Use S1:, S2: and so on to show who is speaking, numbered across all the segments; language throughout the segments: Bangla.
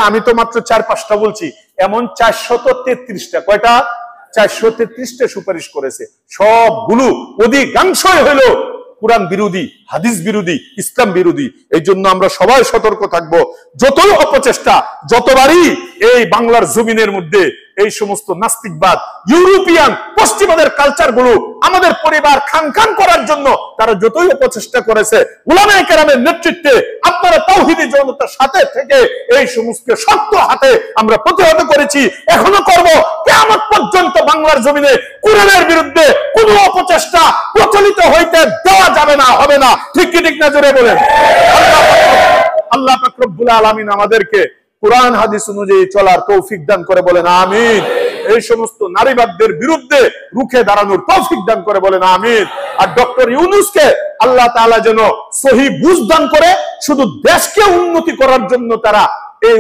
S1: আমি তো মাত্র 4-5টা বলছি, এমন 433টা, কয়টা? 433টা সুপারিশ করেছে। সবগুলো অধিকাংশই হলো কুরআন বিরোধী, হাদিস বিরোধী, ইসলাম বিরোধী। এই জন্য আমরা সবাই সতর্ক থাকব। যতই অপচেষ্টা, যতবারই এই বাংলার জমিনের মধ্যে এই সমস্ত নাস্তিকবাদ, ইউরোপিয়ান পশ্চিমাদের কালচার গুলো আমাদের পরিবার খান করার জন্য তারা যতই অপচেষ্টা করেছে, উলামায়ে কেরামের নেতৃত্বে আপনারা তাওহীদি জনতার সাথে থেকে এই সমস্ত শক্ত হাতে আমরা প্রতিহত করেছি, এখনো করব। কিয়ামত পর্যন্ত বাংলার জমিনে কুরআনের বিরুদ্ধে কোনো অপচেষ্টা প্রচলিত হইতে দেওয়া যাবে না, হবে না। ঠিক কি ঠিক না জোরে বলেন। আল্লাহ পাক রব্বুল আলামিন আমাদেরকে কুরআন হাদিস অনুযায়ী চলার তৌফিক দান করে, বলেন আমিন। এই সমস্ত নারীবাদদের বিরুদ্ধে রুখে দাঁড়ানোর তৌফিক দান করে, বলেন আমিন। আর ডক্টর ইউনূসকে আল্লাহ তাআলা যেন সহিহ বুঝ দান করে, শুধু দেশকে উন্নতি করার জন্য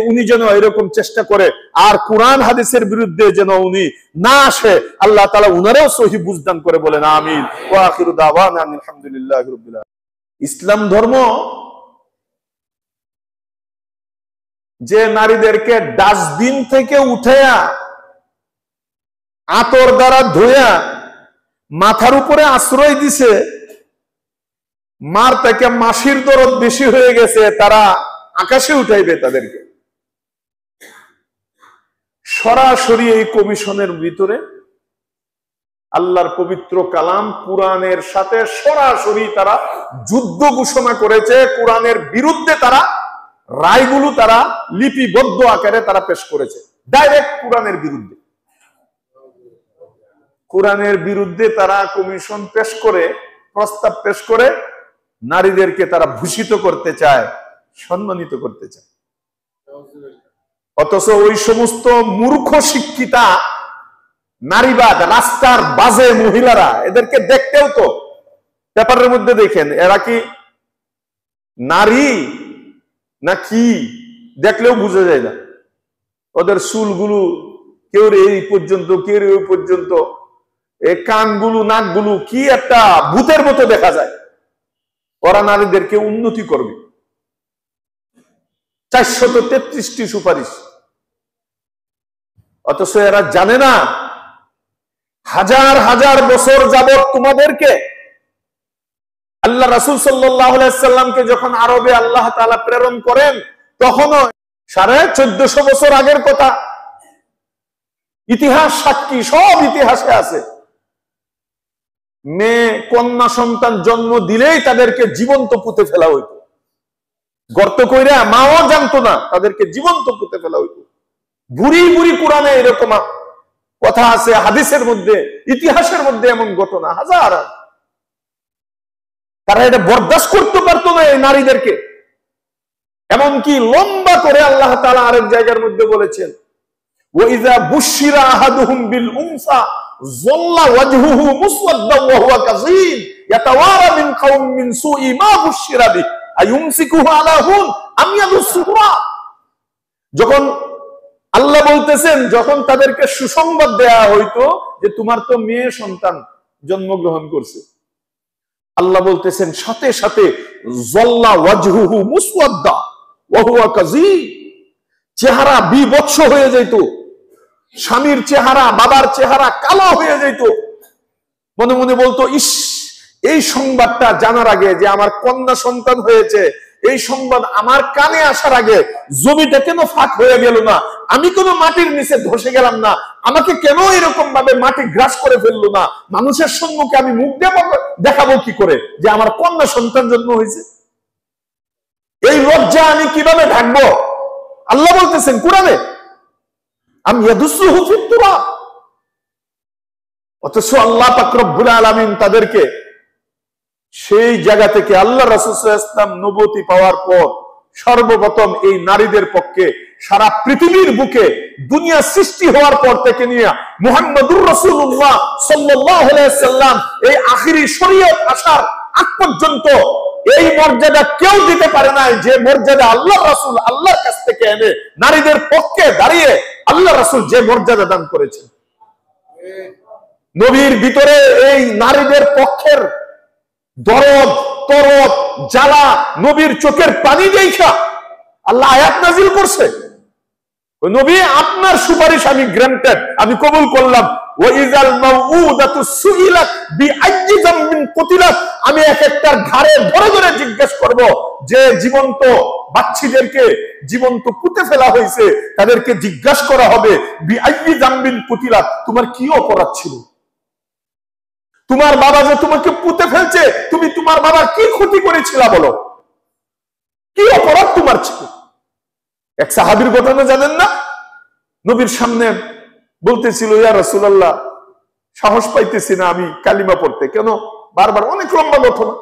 S1: উনি যেন এরকম চেষ্টা করে, আর কুরআন হাদিসের বিরুদ্ধে যেন উনি না আসে। আল্লাহ তাআলা উনারেও সহিহ বুঝ দান করে, বলেন আমিন। ওয়া আখিরু দাওয়ানা আলহামদুলিল্লাহি রাব্বিল আলামিন। ইসলাম ধর্ম যে নারীদেরকে ডাস্টবিন থেকে উঠাইয়া আতর দ্বারা ধুইয়া মাথার উপরে আশ্রয় দিছে, মার থেকে মাসির দরদ বেশি হয়ে গেছে, তারা আকাশে উঠাইবে তাদেরকে। সরাসরি এই কমিশনের ভিতরে আল্লাহর পবিত্র কালাম কুরআনের সাথে সরাসরি তারা যুদ্ধ ঘোষণা করেছে। কুরআনের বিরুদ্ধে তারা রায়গুলো তারা লিপিবদ্ধ আকারে তারা পেশ করেছে, ডাইরেক্ট কুরআনের বিরুদ্ধে। কুরআনের বিরুদ্ধে তারা কমিশন পেশ করে, প্রস্তাব পেশ করে নারীদেরকে তারা ভূষিত করতে চায়, সম্মানিত করতে চায়। অথচ ওই সমস্ত মূর্খ শিক্ষিতা নারীবাদ, রাস্তার বাজে মহিলারা, এদেরকে দেখতেও তো পেপারের মধ্যে দেখেন, এরা কি নারী না কি দেখলেও বোঝা যায় না। ওদের চুলগুলো কেউ এই পর্যন্ত, কেউ ওই পর্যন্ত, এই কানগুলো, নাকগুলো কি একটা ভূতের মতো দেখা যায়। ওরা নারীদেরকে উন্নতি করবে। 433টি সুপারিশ, অথচ এরা জানে না হাজার হাজার বছর যাবত তোমাদেরকে আল্লাহ রাসূল সাল্লাল্লাহু আলাইহি ওয়াসাল্লামকে যখন আরবে আল্লাহ তাআলা প্রেরণ করেন, তখনও 1450 বছর আগের কথা, ইতিহাস সাক্ষী, সব ইতিহাসে আছে। মেয়ে কন্যা সন্তান জন্ম দিলেই তাদেরকে জীবন্ত পুঁতে ফেলা হইতো, গর্ত কইরা, মাও জানতো না, তাদেরকে জীবন্ত পুঁতে ফেলা হইতো। বুড়ি বুড়ি কোরআনে এরকম কথা আছে, হাদিসের মধ্যে, ইতিহাসের মধ্যে এমন ঘটনা হাজার। তারা এটা বরদাস্ত করতে পারতো না এই নারীদেরকে। এমনকি লম্বা করে আল্লাহ তাআলা আরেক জায়গার মধ্যে বলেছেন, ওয়াইযা বুশিরা আহাদুহুম বিল উনসা যাল্লা ওয়াজহুহু মুসওয়াদ্দান ওয়া হুয়া কাযীম ইয়াতাওয়ারা মিন কাওম মিন সুই মা বুশিরা বি আয়ুমসিকুহু আলা হুন আম ইয়াদুসসুহু। যখন আল্লাহ বলতেছেন, যখন তাদেরকে সুসংবাদ দেয়া হইতো যে তোমার তো মেয়ে সন্তান জন্মগ্রহণ করছে, আল্লাহ বলতেছেন সাথে সাথে যাল্লা ওয়াজহুহু মুসওয়াদ্দা ওয়া হুয়া কাযীম, চেহারা বিভৎস হয়ে যেত, স্বামীর চেহারা, বাবার চেহারা কালো হয়ে যেত। মনে মনে বলতো, ইস, এই সংবাদটা জানার আগে যে আমার কন্যা সন্তান হয়েছে, এই সংবাদ আমার কানে আসার আগে জমিটা কেন ফাঁক হয়ে গেল না, আমি কোনো মাটির নিচে ধসে গেলাম না, আমাকে কেন এরকম ভাবে মাটি গ্রাস করে ফেললো না, মানুষের সম্মুখে আমি মুখ দেখাবো কি করে যে আমার কন্যা সন্তান জন্ম হয়েছে? এই লজ্জা আমি কিভাবে ঢাকবো? আল্লাহ বলতেছেন কুরআনে, আম ইয়াদুসসুহু ফিত তুরাব। অথচ আল্লাহ পাক রব্বুল আলামিন তাদেরকে সেই জায়গা থেকে, আল্লাহ রাসূল সাল্লাল্লাহু আলাইহি ওয়াসাল্লাম নবুয়তি পাওয়ার পর সর্বপ্রথম এই নারীদের পক্ষে সারা পৃথিবীর বুকে দুনিয়া সৃষ্টি হওয়ার পর থেকে নিয়ে মুহাম্মদুর রাসূলুল্লাহ সাল্লাল্লাহু আলাইহি ওয়াসাল্লাম এই আখিরি শরীয়ত আসার আগ পর্যন্ত এই মর্যাদা কেউ দিতে পারে নাই, যে মর্যাদা আল্লাহ রাসূল আল্লাহর কাছ থেকে এনে নারীদের পক্ষে দাঁড়িয়ে আল্লাহ রাসূল যে মর্যাদা দান করেছেন। নবীর ভিতরে এই নারীদের পক্ষের দরদ, তরদ, জ্বালা, নবীর চোখের পানি দেখা আল্লাহ আয়াত নাজিল করছে। নবী আপনার সুপারিশ আমি গ্রান্টেড, আমি কবুল করলাম। ওয়াইজাল মাউউদাতু সুইলাত বিআইয়ি যামবিন কুতিলাত, আমি এক একটার ঘাড়ে ধরে ধরে জিজ্ঞেস করব, যে জীবন্ত বাচ্চাদেরকে জীবন্ত পুঁতে ফেলা হয়েছে তাদেরকে জিজ্ঞাসা করা হবে বিআইয়ি যামবিন কুতিলাত, তোমার কি অপরাধ ছিল? তোমার বাবা যে তোমাকে পুঁতে ফেলছে, তুমি তোমার বাবার কি ক্ষতি করেছিল বলো, কি অপরাধ তোমার ছিল? এক সাহাবীর ঘটনা জানেন না? নবীর সামনে বলতেছিল, ইয়া রাসূলুল্লাহ, সাহস পাইতেছি না আমি কালিমা পড়তে, কেন? বারবার অনেক লম্বা ঘটনা।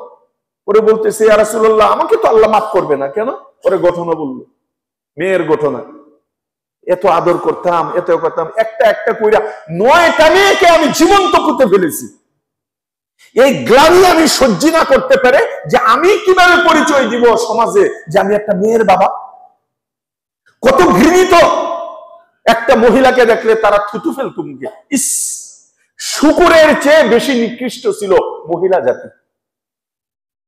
S1: পরে বলতেছে, ইয়া রাসূলুল্লাহ, আমাকে তো আল্লাহ মাফ করবে না, কেন? পরে ঘটনা বলল, মেয়ের ঘটনা। এত আদর করতাম, এত করতাম, একটা একটা কইরা 9টা মেয়েকে আমি জীবন্ত পুঁতে ফেলেছি। এই গ্লানি আমি সহ্য না করতে পারে যে আমি কিভাবে পরিচয় দিব সমাজে যে আমি একটা মেয়ের বাবা। কত ঘৃণিত! একটা মহিলাকে দেখলে তারা থুতু ফেলত মুখে। ইস, শুকরের চেয়ে বেশি নিকৃষ্ট ছিল মহিলা জাতি।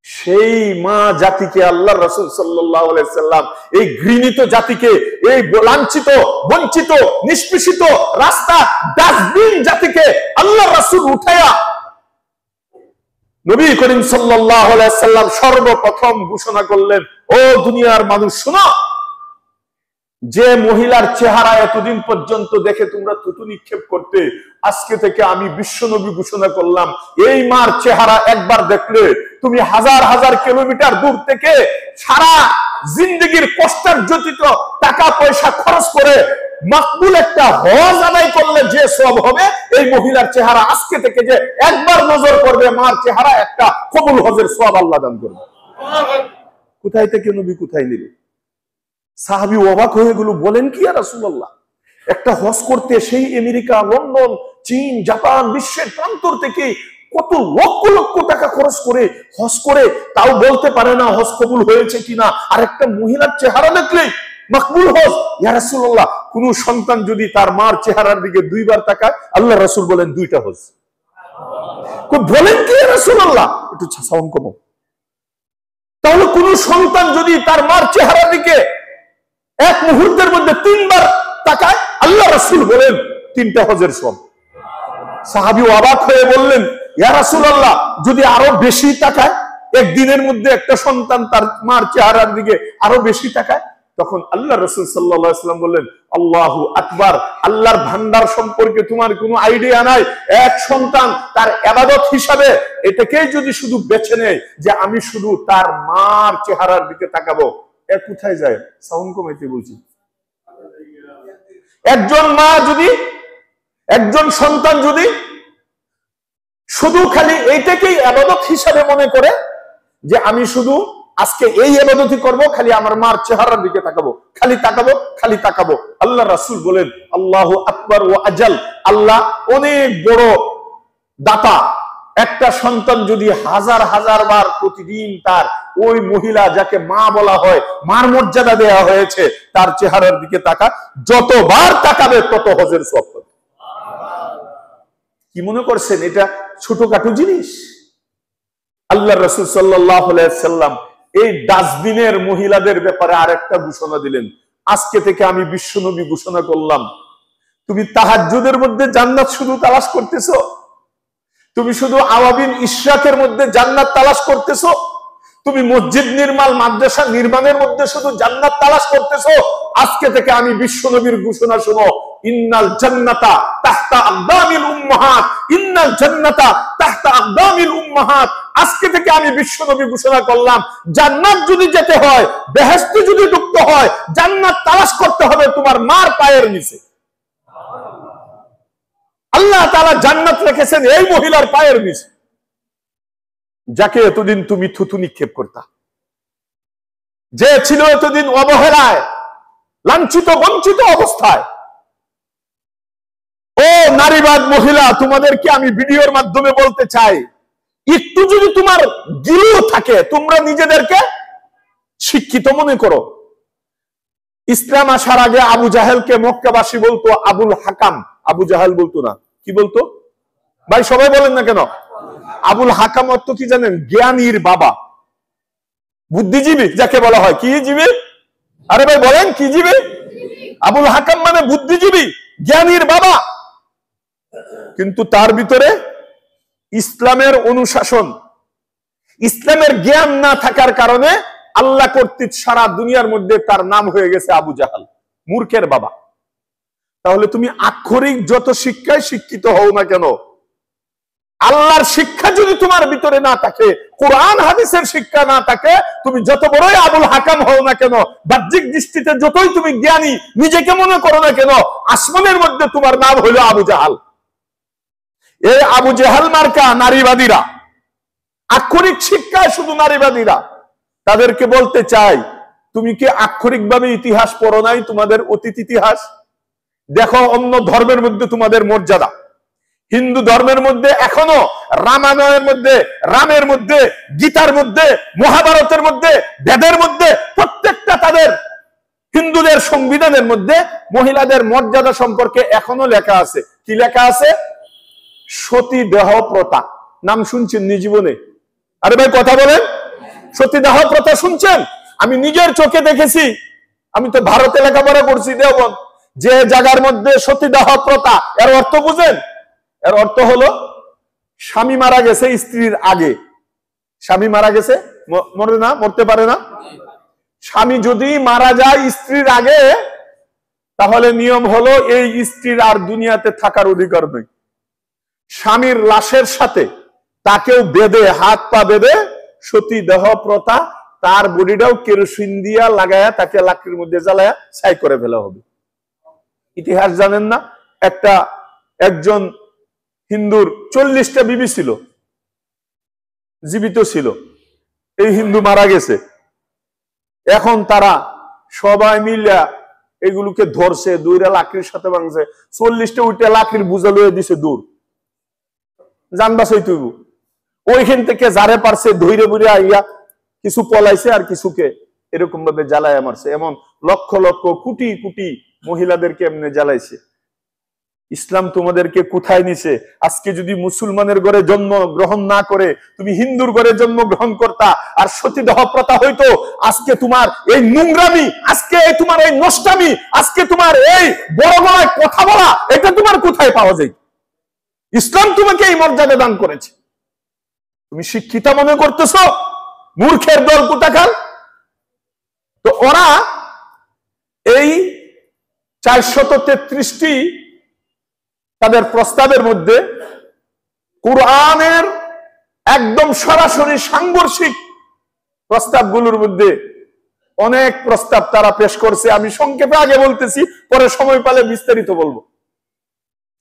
S1: সেই মা জাতিকে আল্লাহ রাসূল সাল্লাল্লাহু আলাইহি সাল্লাম, এই ঘৃণিত জাতিকে, এই লাঞ্ছিত, বঞ্চিত, নিষ্পেষিত, রাস্তা ডাস্টবিন জাতিকে আল্লাহ রাসূল উঠায়া নবী করিম সাল্লাল্লাহু আলাইহি সাল্লাম সর্বপ্রথম ঘোষণা করলেন, ও দুনিয়ার মানুষ শোনো, যে মহিলার চেহারা এতদিন পর্যন্ত দেখে তোমরা থুতু নিক্ষেপ করতে, আজকে থেকে আমি বিশ্বনবী ঘোষণা করলাম, এই মার চেহারা একবার দেখলে তুমি হাজার হাজার কিলোমিটার দূর থেকে সারা জিন্দগির কষ্টার্জিত টাকা পয়সা খরচ করে মাকবুল একটা হজ আদায় করলে যে সব হবে, এই মহিলার চেহারা আজকে থেকে যে একবার নজর করবে, মার চেহারা একটা কবুল হজের সওয়াব আল্লাহ দান করবে। কোথায় থেকে নবী কোথায় নিল? সাহাবী অবাক হয়ে গেল, বলেন কি ইয়া রাসূলুল্লাহ, একটা হজ করতে সেই আমেরিকা, লন্ডন, চীন, জাপান, বিশ্বের প্রান্তর থেকে কত লক্ষ লক্ষ টাকা খরচ করে হজ করে, তাও বলতে পারে না হজ কবুল হয়েছে কিনা, আর একটা মহিলার চেহারা দেখলে মাকবুল হজ। ইয়া রাসূলুল্লাহ, কোন সন্তান যদি তার মার চেহারার দিকে 2বার তাকায়, আল্লাহ রাসূল বলেন 2টা হজ। বলেন কি ইয়া রাসূলুল্লাহ, একটু সাউন্ড কমো। তাহলে কোন সন্তান যদি তার মার চেহারার দিকে এক মুহূর্তের মধ্যে 3বার তাকায়, আল্লাহ রাসূল বলেন 3টা হজের সওয়াব। সাহাবী অবাক হয়ে বললেন, ইয়া রাসূলুল্লাহ, যদি আরো বেশি তাকায়, একদিনের মধ্যে একটা সন্তান তার মার চেহারার দিকে আরো বেশি তাকায়, তখন আল্লাহ রাসূল সাল্লাল্লাহু আলাইহি ওয়াসাল্লাম বললেন, আল্লাহু আকবার, আল্লাহর ভান্ডার সম্পর্কে তোমার কোনো আইডিয়া নাই। এক সন্তান তার ইবাদত হিসাবে এটাকেই যদি শুধু বেছে নেয় যে আমি শুধু তার মার চেহারার দিকে তাকাবো, এ কোথায় যায়? সাউন্ড কমাইতে বলছি। একজন মা যদি, একজন সন্তান যদি শুধু খালি এইটাকেই ইবাদত হিসাবে মনে করে যে আমি শুধু আজকে এই ইবাদতই করব, খালি আমার মার চেহারার দিকে তাকাবো, খালি তাকাবো, খালি তাকাবো, আল্লাহ রাসূল বলেন, আল্লাহু আকবার ওয়া আজাল, আল্লাহ অনেক বড় দাতা। একটা সন্তান যদি হাজার হাজার বার প্রতিদিন তার ওই মহিলা যাকে মা বলা হয়, মার মর্যাদা দেয়া হয়েছে, তার চেহারার দিকে তাকা, যতবার তাকাবে তত হজের সওয়াব পাবে। কি মনে করছেন এটা ছোটখাটো জিনিস? আল্লাহ রাসূল সাল্লাল্লাহু আলাইহি ওয়াসাল্লাম এই ডাস্টবিনের মহিলাদের ব্যাপারে আরেকটা ঘোষণা দিলেন, আজকে থেকে আমি বিশ্বনবী ঘোষণা করলাম, তুমি তাহাজ্জুদের মধ্যে জান্নাত শুধু তালাশ করতেছো, তুমি শুধু আওয়াবিন ইশরাকের মধ্যে জান্নাত তালাশ করতেছো, তুমি মসজিদ নির্মাণ, মাদ্রাসা নির্মাণের মধ্যে শুধু জান্নাত তালাশ করতেছো, আজকে থেকে আমি বিশ্বনবীর ঘোষণা শোনো, ইন্নাল জান্নাতা তাহতা আকদামিল উম্মাহাত, ইন্নাল জান্নাতা তাহতা আকদামিল উম্মাহাত। আজকে থেকে আমি বিশ্বনবী ঘোষণা করলাম, জান্নাত যদি যেতে হয়, বেহেশতে যদি ঢুকতে হয়, জান্নাত তালাশ করতে হবে তোমার মার পায়ের নিচে। আল্লাহ তাআলা জান্নাত রেখেছেন এই মহিলার পায়ের নিচে, যাকে এতদিন তুমি থুতু নিক্ষেপ করতা, যে ছিল এতদিন অবহেলায়, লাঞ্ছিত, বঞ্চিত অবস্থায়। ও নারীবাদ মহিলা, তোমাদেরকে আমি ভিডিওর মাধ্যমে বলতে চাই, একটু যদি তোমার গিলু থাকে, তোমরা নিজেদেরকে শিক্ষিত মনে করো। ইসলাম আসার আগে আবু জাহেলকে মক্কাবাসী বলতো আবুল হাকাম, আবু জাহেল বলতো না, কি বলতো ভাই? সবাই বলেন না কেন? আবুল হাকাম অর্থ কি জানেন? জ্ঞানীর বাবা, বুদ্ধিজীবী যাকে বলা হয়। কি জীবী? আরে ভাই বলেন, কি জীবী? আবুল হাকাম মানে বুদ্ধিজীবী, জ্ঞানীর বাবা, কিন্তু তার ভিতরে ইসলামের অনুশাসন, ইসলামের জ্ঞান না থাকার কারণে আল্লাহ কর্তৃক সারা দুনিয়ার মধ্যে তার নাম হয়ে গেছে আবু জাহাল, মূর্খের বাবা। তাহলে তুমি আক্ষরিক যত শিক্ষায় শিক্ষিত হও না কেন, আল্লাহর শিক্ষা যদি তোমার ভিতরে না থাকে, কোরআন হাদিসের শিক্ষা না থাকে, তুমি যত বড়ই আবুল হাকাম হও না কেন, বাহ্যিক দৃষ্টিতে যতই তুমি জ্ঞানী নিজেকে মনে করো না কেন, আসমানের মধ্যে তোমার নাম হলো আবু জাহাল। এই আবু জাহাল মার্কা নারীবাদীরা, আক্ষরিক শিক্ষায় শুধু নারীবাদীরা, তাদেরকে বলতে চাই, তুমি কি আক্ষরিকভাবে ইতিহাস পড়ো নাই? তোমাদের অতীত ইতিহাস দেখো। অন্য ধর্মের মধ্যে তোমাদের মর্যাদা, হিন্দু ধর্মের মধ্যে এখনো রামায়ণের মধ্যে, রামের মধ্যে, গীতার মধ্যে, মহাভারতের মধ্যে, বেদের মধ্যে, প্রত্যেকটা তাদের হিন্দুদের সংবিধানের মধ্যে মহিলাদের মর্যাদা সম্পর্কে এখনো লেখা আছে। কি লেখা আছে? সতী দেহ প্রথা। নাম শুনছেন নি জীবনে? আরে ভাই কথা বলেন, সতী দেহ প্রথা শুনছেন? আমি নিজের চোখে দেখেছি, আমি তো ভারতে লেখাপড়া করছি, দেওবন্দ। যে জায়গার মধ্যে সতী দেহ প্রথা, এর অর্থ বুঝেন? এর অর্থ হলো স্বামী মারা গেছে স্ত্রীর আগে, স্বামী মারা গেছে, মরে না, মরতে পারে না। স্বামী যদি মারা যায় স্ত্রীর আগে, তাহলে নিয়ম হলো এই স্ত্রীর আর দুনিয়াতে থাকার অধিকার নেই। স্বামীর লাশের সাথে তাকেও বেঁধে, হাত পা বেঁধে, সতী দেহ প্রথা, তার বডিটাও কেরোসিন দিয়া লাগায়া তাকে লাকড়ির মধ্যে জ্বালায়া ছাই করে ফেলা হবে। ইতিহাস জানেন না? একজন হিন্দুর 40টা বিবি ছিল, জীবিত ছিল। এই হিন্দু মারা গেছে, এখন তারা সবাই মিলে এগুলোকে ধরছে, দুইটা লাকড়ির সাথে ভাঙছে, 40টা উইটা লাকড়ির বুঝা লয়ে দিছে দূর, জানবাসই তুই। ওইখান থেকে যারে পারছে ধৈরে বুড়ে আইয়া কিছু পলাইছে, আর কিছুকে এরকম ভাবে জ্বালায় মারছে। এমন লক্ষ লক্ষ কোটি কোটি মহিলাদেরকে এমনি জ্বালাইছে। ইসলাম তোমাদেরকে কোথায় নিছে? আজকে যদি মুসলমানের ঘরে জন্ম গ্রহণ না করে তুমি হিন্দুর ঘরে জন্ম গ্রহণ করতা, আর সতীদাহ প্রথা হইতো, আজকে তোমার এই নোংরামি, আজকে তোমার এই নষ্টামি, আজকে তোমার এই বড় গলায় কথা বলা, এটা তোমার কোথায় পাওয়া যায়? ইসলাম তোমাকে এই মর্যাদা দান করেছে। তুমি শিক্ষিতা মনে করতেছ? মূর্খের দল কোথাকার। তো ওরা এই 433টি তাদের প্রস্তাবের মধ্যে কুরআনের একদম সরাসরি সাংঘর্ষিক প্রস্তাবগুলোর মধ্যে অনেক প্রস্তাব তারা পেশ করছে। আমি সংক্ষেপে আগে বলতেছি, পরে সময় পেলে বিস্তারিত বলবো।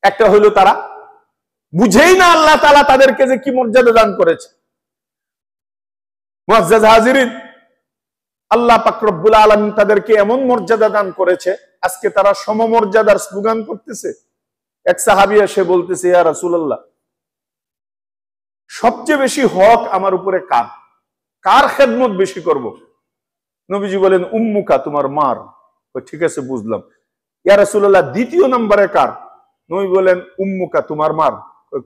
S1: একটা হইলো, তারা বুঝেই না আল্লাহ তাআলা তাদেরকে যে কি মর্যাদা দান করেছে। মুআজ্জাজ হাজিরিন, আল্লাহ পাক রব্বুল আলামিন তাদেরকে এমন মর্যাদা দান করেছে, আজকে তারা সমমর্যাদার স্লোগান করতেছে। এক সাহাবী এসে বলতেছে, ইয়া রাসূলুল্লাহ, সবচেয়ে বেশি হক আমার উপরে কার, কার খেদমত বেশি করব? নবীজি বলেন, উম্মুকা, তোমার মার। ঠিক আছে, বুঝলাম। ইয়া রাসূলুল্লাহ, দ্বিতীয় নম্বরে কার? নবী বলেন, উম্মুকা, তোমার মার।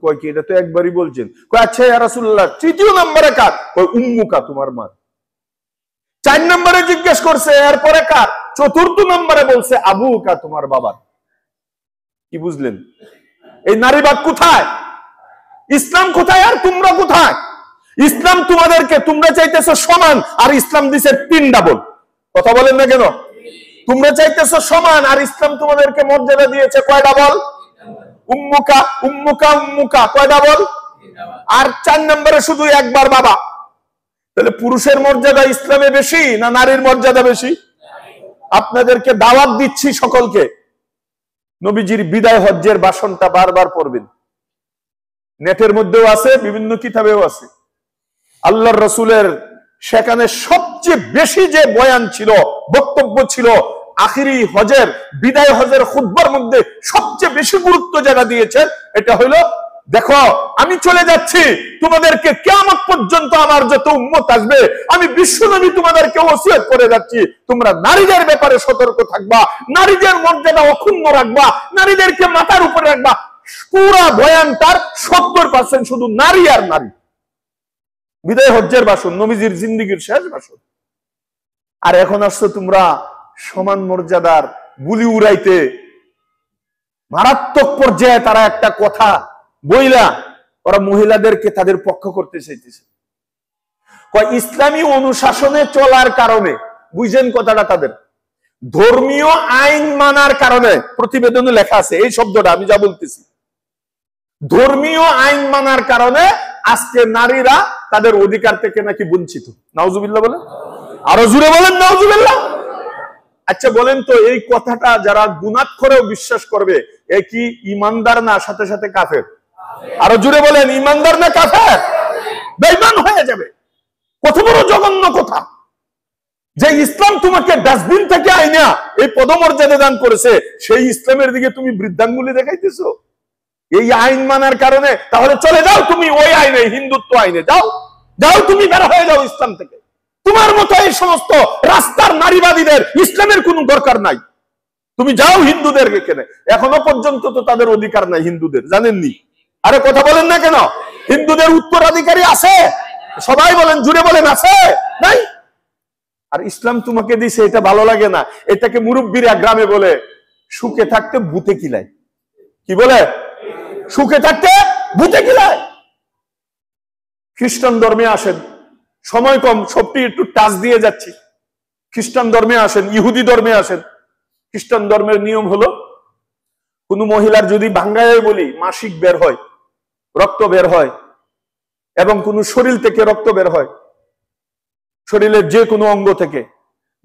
S1: কয় কি, এটা তো একবারই বলছেন। কয় আচ্ছা ইয়া রাসূলুল্লাহ, তৃতীয় নম্বরে কার? কয় উম্মুকা, তোমার মার। 4 নম্বরে জিজ্ঞেস করছে, এরপরে কার? চতুর্থ নম্বরে বলছে আবুকা, তোমার বাবার। কি বুঝলেন? এই নারীবাদ কোথায়? ইসলাম কোথায় আর তোমরা কোথায়? ইসলাম তোমাদেরকে, তোমরা চাইতেছো সমান, আর ইসলাম দিছে 3 ডাবল। কথা বলেন না কেন? তোমরা চাইতেছো সমান, আর ইসলাম তোমাদেরকে মর্যাদা দিয়েছে কয় ডাবল? উম্মুকা, উম্মুকা, উম্মুকা, কয় ডাবল? আর 4 নম্বরে শুধু একবার বাবা। তাহলে পুরুষের মর্যাদা ইসলামে বেশি না নারীর মর্যাদা বেশি? আপনাদেরকে দাওয়াত দিচ্ছি সকলকে, নবীজির বিদায় হজ্জের ভাষণটা বারবার পড়বেন। নেটের মধ্যেও আছে, বিভিন্ন কিতাবেও আছে। আল্লাহর রাসূলের সেখানে সবচেয়ে বেশি যে বয়ান ছিল, বক্তব্য ছিল, আখিরি হজের, বিদায় হজের খুতবার মধ্যে সবচেয়ে বেশি গুরুত্ব যারা দিয়েছেন, এটা হলো, দেখো আমি চলে যাচ্ছি, তোমাদেরকে কিয়ামত পর্যন্ত আমার যত উম্মত আসবে, আমি বিশ্বনবী তোমাদেরকে ওসিয়ত করে যাচ্ছি, তোমরা নারীদের ব্যাপারে সতর্ক থাকবা, নারীদের মর্যাদা অক্ষুণ্ণ রাখবা, নারীদেরকে মাথার উপরে রাখবা। পুরা বয়ানটার 70% শুধু নারী আর নারী। বিদায় হজ্জের ভাষণ, নবীজির জিন্দেগীর শেষ ভাষণ। আর এখন আসছো তোমরা সমান মর্যাদার বুলি উড়াইতে মারাত্মক পর্যায়ে তারা একটা কথা বইলা ওরা মহিলাদেরকে তাদের পক্ষ করতে চাইতেছে। ইসলামী অনুশাসনে চলার কারণে, বুঝেন কথাটা, তাদের ধর্মীয় আইন মানার কারণে, প্রতিবেদনে লেখা আছে এই শব্দটা, আমি যা বলতেছি, ধর্মীয় আইন মানার কারণে আজকে নারীরা তাদের অধিকার থেকে নাকি বঞ্চিত। নাউজুবিল্লাহ বলেন, আরো জোরে বলেন নাউজুবিল্লাহ। আচ্ছা বলেন তো, এই কথাটা যারা গুনাহখোরেও বিশ্বাস করবে, এ কি ইমানদার না সাথে সাথে কাফের? আরো জোরে বলেন, ইমানদার না কাফের? বেঈমান হয়ে যাবে। কত বড় জঘন্য কথা যে ইসলাম তোমাকে ডাস্টবিন থেকে আইনা এই পদমর্যাদা দান করেছে, সেই ইসলামের দিকে তুমি বৃদ্ধাঙ্গুলি দেখাইতেছো এই আইন মানার কারণে। তাহলে চলে যাও তুমি ওই আইনে, হিন্দুত্ব আইনে যাও, যাও তুমি বের হয়ে যাও ইসলাম থেকে। তোমার মতো এই সমস্ত রাস্তার নারীবাদীদের ইসলামের কোনো দরকার নাই। তুমি যাও হিন্দুদের এখানে। এখনো পর্যন্ত তো তাদের অধিকার নাই হিন্দুদের, জানেননি? আরে কথা বলেন না কেন? হিন্দুদের উত্তরাধিকারী আছে? সবাই বলেন, জুড়ে বলেন, আছে নাই? আর ইসলাম তোমাকে দিছে, এটা ভালো লাগে না। এটাকে মুরব্বীরা গ্রামে বলে সুখে থাকতে ভূতে কিলায়। কি বলে? সুখে থাকতে ভূতে কিলায়। খ্রিস্টান ধর্মে আসেন, সময় কম, সবটি একটু টাচ দিয়ে যাচ্ছি। খ্রিস্টান ধর্মে আসেন, ইহুদি ধর্মে আসেন। খ্রিস্টান ধর্মের নিয়ম হলো, কোন মহিলার যদি বাঙ্গায় বলি মাসিক বের হয়, রক্ত বের হয়, এবং কোন শরীর থেকে রক্ত বের হয়, শরীরের যে কোনো অঙ্গ থেকে,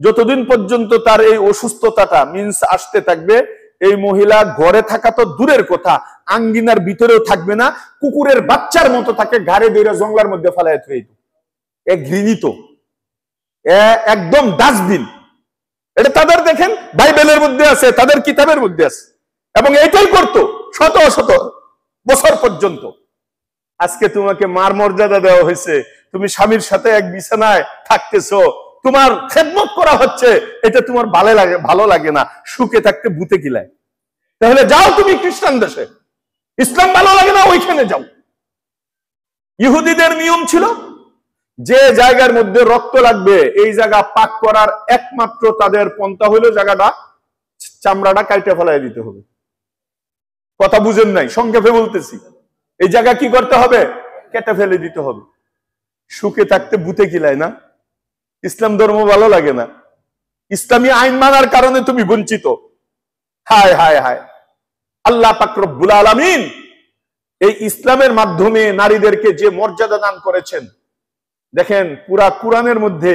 S1: যতদিন পর্যন্ত তার এই অসুস্থতাটা মিন্স আসতে থাকবে, এই মহিলা ঘরে থাকা তো দূরের কথা, আঙ্গিনার ভিতরেও থাকবে না, কুকুরের বাচ্চার মতো তাকে ঘাড়ে ধরে জঙ্গলার মধ্যে ফেলায় থইতো। ঘৃণিত, একদম ডাস্টবিন। এটা তাদের দেখেন বাইবেলের মধ্যে আছে, তাদের কিতাবের মধ্যে আছে, এবং এটাই করতো শত শত বছর পর্যন্ত। আজকে তোমাকে মার মর্যাদা দেওয়া হয়েছে, তুমি স্বামীর সাথে এক বিছানায় থাকতেছো, তোমার খেদমত করা হচ্ছে, এটা তোমার ভালো লাগে না, সুখে থাকতে ভূতে কিলায়। তাহলে যাও তুমি খ্রিস্টান দেশে, ইসলাম ভালো লাগে না ওইখানে যাও। ইহুদিদের নিয়ম ছিল, যে জায়গার মধ্যে রক্ত লাগবে এই জায়গা পাক করার একমাত্র তাদের পন্থা হলো জায়গাটা, চামড়াটা কাইটে ফেলাই দিতে হবে। কথা বুঝেন নাই? সংক্ষেপে বলতেছি, এই জায়গা কি করতে হবে? কেটে ফেলে দিতে হবে। সুখে থাকতে ভূতে কিলায় না? ইসলাম ধর্ম ভালো লাগে না? ইসলামী আইন মানার কারণে তুমি বঞ্চিত। হায় হায় হায়। আল্লাহ পাক রব্বুল আলামিন এই ইসলামের মাধ্যমে নারীদেরকে যে মর্যাদা দান করেছেন, দেখেন পুরা কোরআনের মধ্যে,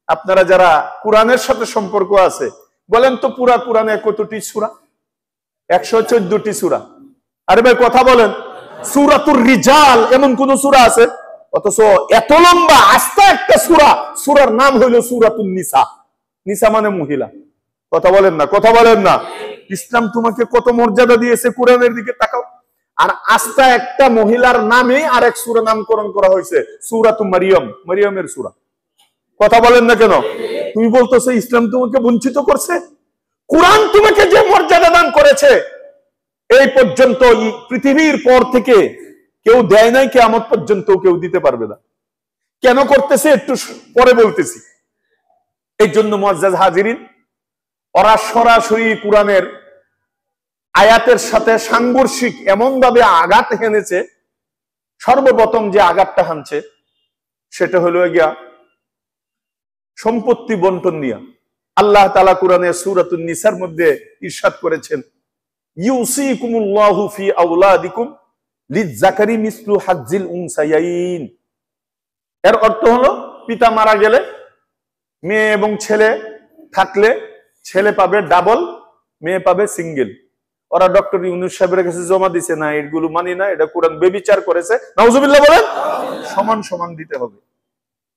S1: আপনারা যারা কোরআনের সাথে সম্পর্ক আছে বলেন তো, পুরা কোরআনে কতটি সূরা? 114টি সূরা। আরে ভাই কথা বলেন, সূরাতুর রিজাল এমন কোন সূরা আছে? অথচ এত লম্বা আস্তা একটা সূরা, সূরার নাম হইল সূরাতুন নিসা। নিসা মানে মহিলা। কথা বলেন না, কথা বলেন না। ইসলাম তোমাকে কত মর্যাদা দিয়েছে, কোরআনের দিকে তাকাও। আর আস্তা একটা মহিলার নামে আরেক সূরা নামকরণ করা হয়েছে, সূরাতুল মারিয়াম, মারিয়ামের সূরা। কথা বলেন না কেন? তুমি বলতেছো ইসলাম তোমাকে বঞ্চিত করছে? কোরআন তোমাকে যে মর্যাদা দান করেছে, এই পর্যন্ত পৃথিবীর পর থেকে কেউ দেয় নাই, কিয়ামত পর্যন্ত কেউ দিতে পারবে না। কেন করতেছে একটু পরে বলতেছি। এই জন্য মুআজ্জাজ হাজিরিন, ওরা সরাসরি কোরআনের আয়াতের সাথে সাংঘর্ষিক এমন ভাবে আঘাত হেনেছে। সর্বপ্রথম যে আঘাতটা হানছে সেটা হলো গিয়া সম্পত্তি বন্টন নিয়া। আল্লাহ তাআলা কোরআনে সূরাতুন নিসার মধ্যে ইরশাদ করেছেন, ইউসিকুমুল্লাহু ফি আওলাদিকুম লিযযাকারি মিসলু হাজ্জিল উনসায়াইন। এর অর্থ হলো, পিতা মারা গেলে মেয়ে এবং ছেলে থাকলে ছেলে পাবে ডাবল, মেয়ে পাবে সিঙ্গেল। ওরা ডক্টর ইউনূস সাহেবের কাছে জমা দিছে, না এগুলো মানি না, এটা কোরআন বেবিচার করেছে। নাউজুবিল্লাহ বলেন। সমান সমান দিতে হবে।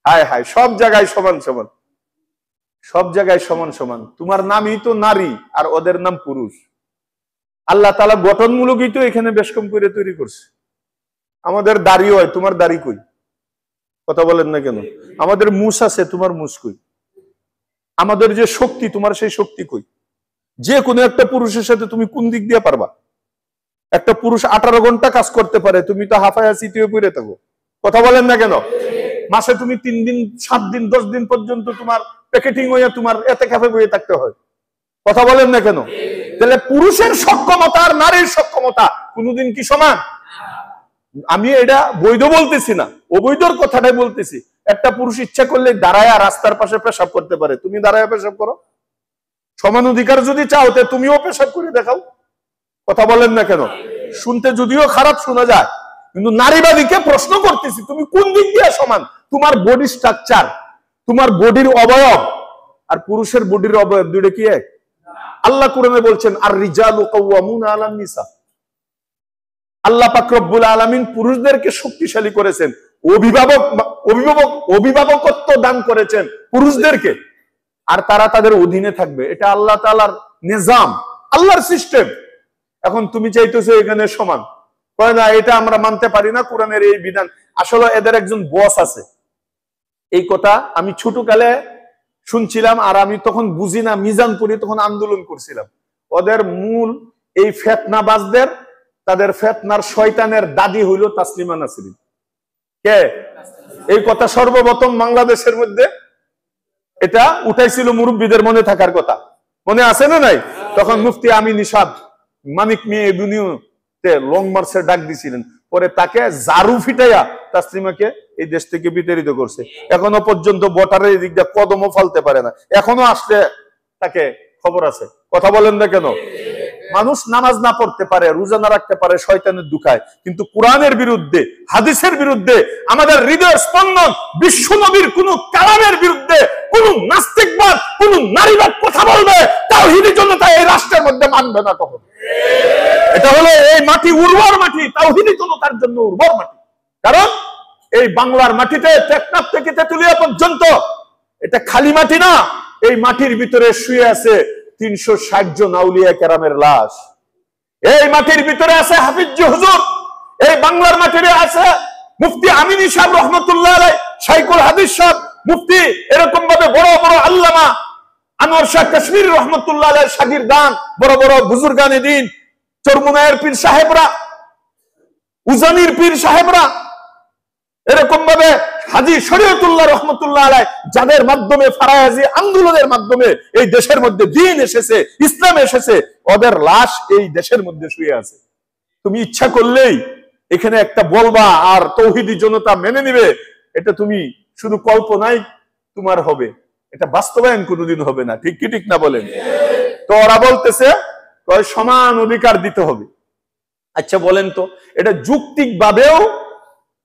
S1: হায় হায়, সব জায়গায় সমান সমান, সব জায়গায় সমান সমান। তোমার নামই তো নারী আর ওদের নাম পুরুষ। আল্লাহ তাআলা গঠনমূলকই তো এখানে বেশ কম করে তৈরি করছে। আমাদের দাড়ি হয়, তোমার দাড়ি কই? কথা বলেন না কেন? আমাদের মুছ আছে, তোমার মুছ কই? আমাদের যে শক্তি, তোমার সেই শক্তি কই? যে কোনো একটা পুরুষের সাথে তুমি কোন দিক দিয়ে পারবা? একটা পুরুষ 18 ঘন্টা কাজ করতে পারে, তুমি তো হাফায়া সিটিয়ে পড়ে থাকো। কথা বলেন না কেন? মাসে তুমি 3 দিন, 7 দিন, 10 দিন পর্যন্ত তোমার প্যাকেটিং হইয়া তোমার এতে কাফে বইয়ে থাকতে হয়। কথা বলেন না কেন? তাহলে পুরুষের সক্ষমতা আর নারীর সক্ষমতা কোনোদিন কি সমান? আমি এটা বৈধ বলতেছি না, অবৈধর কথাটাই বলতেছি। একটা পুরুষ ইচ্ছা করলে দাঁড়ায় রাস্তার পাশে পেশাব করতে পারে, তুমি দাঁড়ায় পেশাব করো? সমান অধিকার যদি চাও তো তুমিও পেশাব করে দেখাও। কথা বলেন না কেন? শুনতে যদিও খারাপ শোনা যায়, কিন্তু নারীবাদীকে প্রশ্ন করতেছি, তুমি কোন দিক দিয়ে সমান? তোমার বডি স্ট্রাকচার, তোমার বডির অবয়ব আর পুরুষের বডির অবয়ব দুইটা কি এক? আল্লাহ কোরআনে বলছেন আর রিজালু কাওয়ামুনা আলান নিসা। আল্লাহ পাক রব্বুল আলামিন পুরুষদেরকে শক্তিশালী করেছেন, অভিভাবকত্ব দান করেছেন পুরুষদেরকে, আর তারা তাদের অধীনে থাকবে। এটা আল্লাহ তাআলার নিজাম, আল্লাহর সিস্টেম। এখন তুমি চাইতেছো এখানে সমান, কয় না এটা আমরা মানতে পারি না, কোরআনের এই বিধান। আসলে এদের একজন বস আছে। এই কথা আমি ছোটকালে শুনছিলাম, আর আমি তখন বুঝি না, মিজানপুরে তখন আন্দোলন করছিলাম। ওদের মূল এই ফেতনাবাজদের, তাদের ফেতনার শয়তানের দাদি হইল তাসলিমা নাসরিন। কে? এই কথা সর্বপ্রথম বাংলাদেশের মধ্যে এটা উঠাইছিল মুরব্বীদের, মনে থাকার কথা, মনে আছে না নাই? তখন মুফতি আমিন ইসাদ মানিক মিয়া এভিনিউতে লং মার্চের ডাক দিছিলেন, পরে তাকে জারু ফিটাইয়া তাসলিমাকে এই দেশ থেকে বিতাড়িত করছে। এখনো পর্যন্ত বটারের এই দিক দিয়ে কদমও ফালতে পারে না, এখনো আসলে তাকে খবর আছে। কথা বলেন না কেন? মানুষ নামাজ না পড়তে পারে, রোজা না রাখতে পারে শয়তানের দুখায়, কিন্তু কোরআনের বিরুদ্ধে, হাদিসের বিরুদ্ধে, আমাদের হৃদয়ের স্পন্দন বিশ্ব নবীর কোন কালামের বিরুদ্ধে কোন নাস্তিকবাদ, কোন নারীবাদ কথা বলবে, তাওহীদি জনতা এই রাষ্ট্রের মধ্যে মানবে না কখনো। এটা হলো এই মাটি উর্বর মাটি, তাওহীদি জনতার জন্য উর্বর মাটি। কারণ এই বাংলার মাটিতে টেকনাফ থেকে তেতুলিয়া পর্যন্ত এটা খালি মাটি না, এই মাটির ভিতরে শুয়ে আছে 360 জন আউলিয়া কেরামের লাশ। এই মাটির ভিতরে আছে হাফিজ হুজুর, এই বাংলার মাটিতে আছে মুফতি আমিন সাহেব রহমতুল্লাহ আলাইহি, শাইখুল হাদিস সাহেব, মুফতি, এরকম ভাবে বড় বড় আল্লামা আনোয়ার শাহ কাশ্মীরি রহমতুল্লাহ আলাইহির শাগিরদান, বড় বড় বুজুর্গানে দ্বীন, চরমুনায়ের পীর সাহেবরা, উজানির পীর সাহেবরা, এরকম ভাবে হাজী শরীয়তুল্লাহ রহমতুল্লাহ আলাইহি, যাদের মাধ্যমে ফারায়াজি আন্দোলনের মাধ্যমে এই দেশের মধ্যে দ্বীন এসেছে, ইসলাম এসেছে, ওদের লাশ এই দেশের মধ্যে শুয়ে আছে। তুমি ইচ্ছা করলেই এখানে একটা বলবা আর তৌহিদি জনতা মেনে নিবে, এটা তুমি শুধু কল্পনাই তোমার হবে, এটা বাস্তবায়ন কোনোদিন হবে না। ঠিক কি ঠিক না বলেন? তো ওরা বলতেছে সমান অধিকার দিতে হবে। আচ্ছা বলেন তো, এটা যৌক্তিক ভাবেও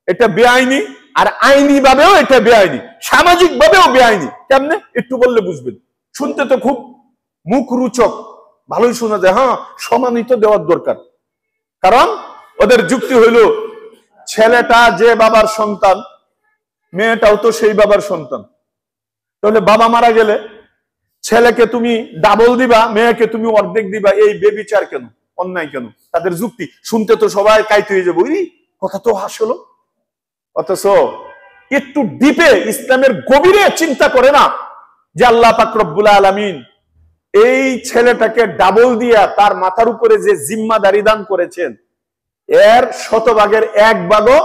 S1: এটা বেআইনি, আর আইনি ভাবেও এটা বেআইনি, সামাজিক ভাবেও বেআইনি। কেমনে একটু বললে বুঝবেন। শুনতে তো খুব মুখরোচক, ভালোই শোনা যায়। হ্যাঁ, সমানিত দেওয়ার দরকার। কারণ ওদের যুক্তি হইল, ছেলেটা যে বাবার সন্তান, মেয়েটাও তো সেই বাবার সন্তান। তাহলে বাবা মারা গেলে ছেলেকে তুমি ডাবল দিবা, মেয়েকে তুমি অর্ধেক দিবা, এই বেবিচার কেন, অন্যায় কেন? তাদের যুক্তি শুনতে তো সবাই কাইতে হয়ে যাবো, কথা তো হাসলো। অথচ একটু ডিপে ইসলামের গভীরে চিন্তা করে না যে আল্লাহ পাক রব্বুল আলামিন এই ছেলেটাকে ডাবল দিয়া তার মাথার উপরে যে জিম্মাদারি দান করেছেন, এর শতভাগের 1 ভাগও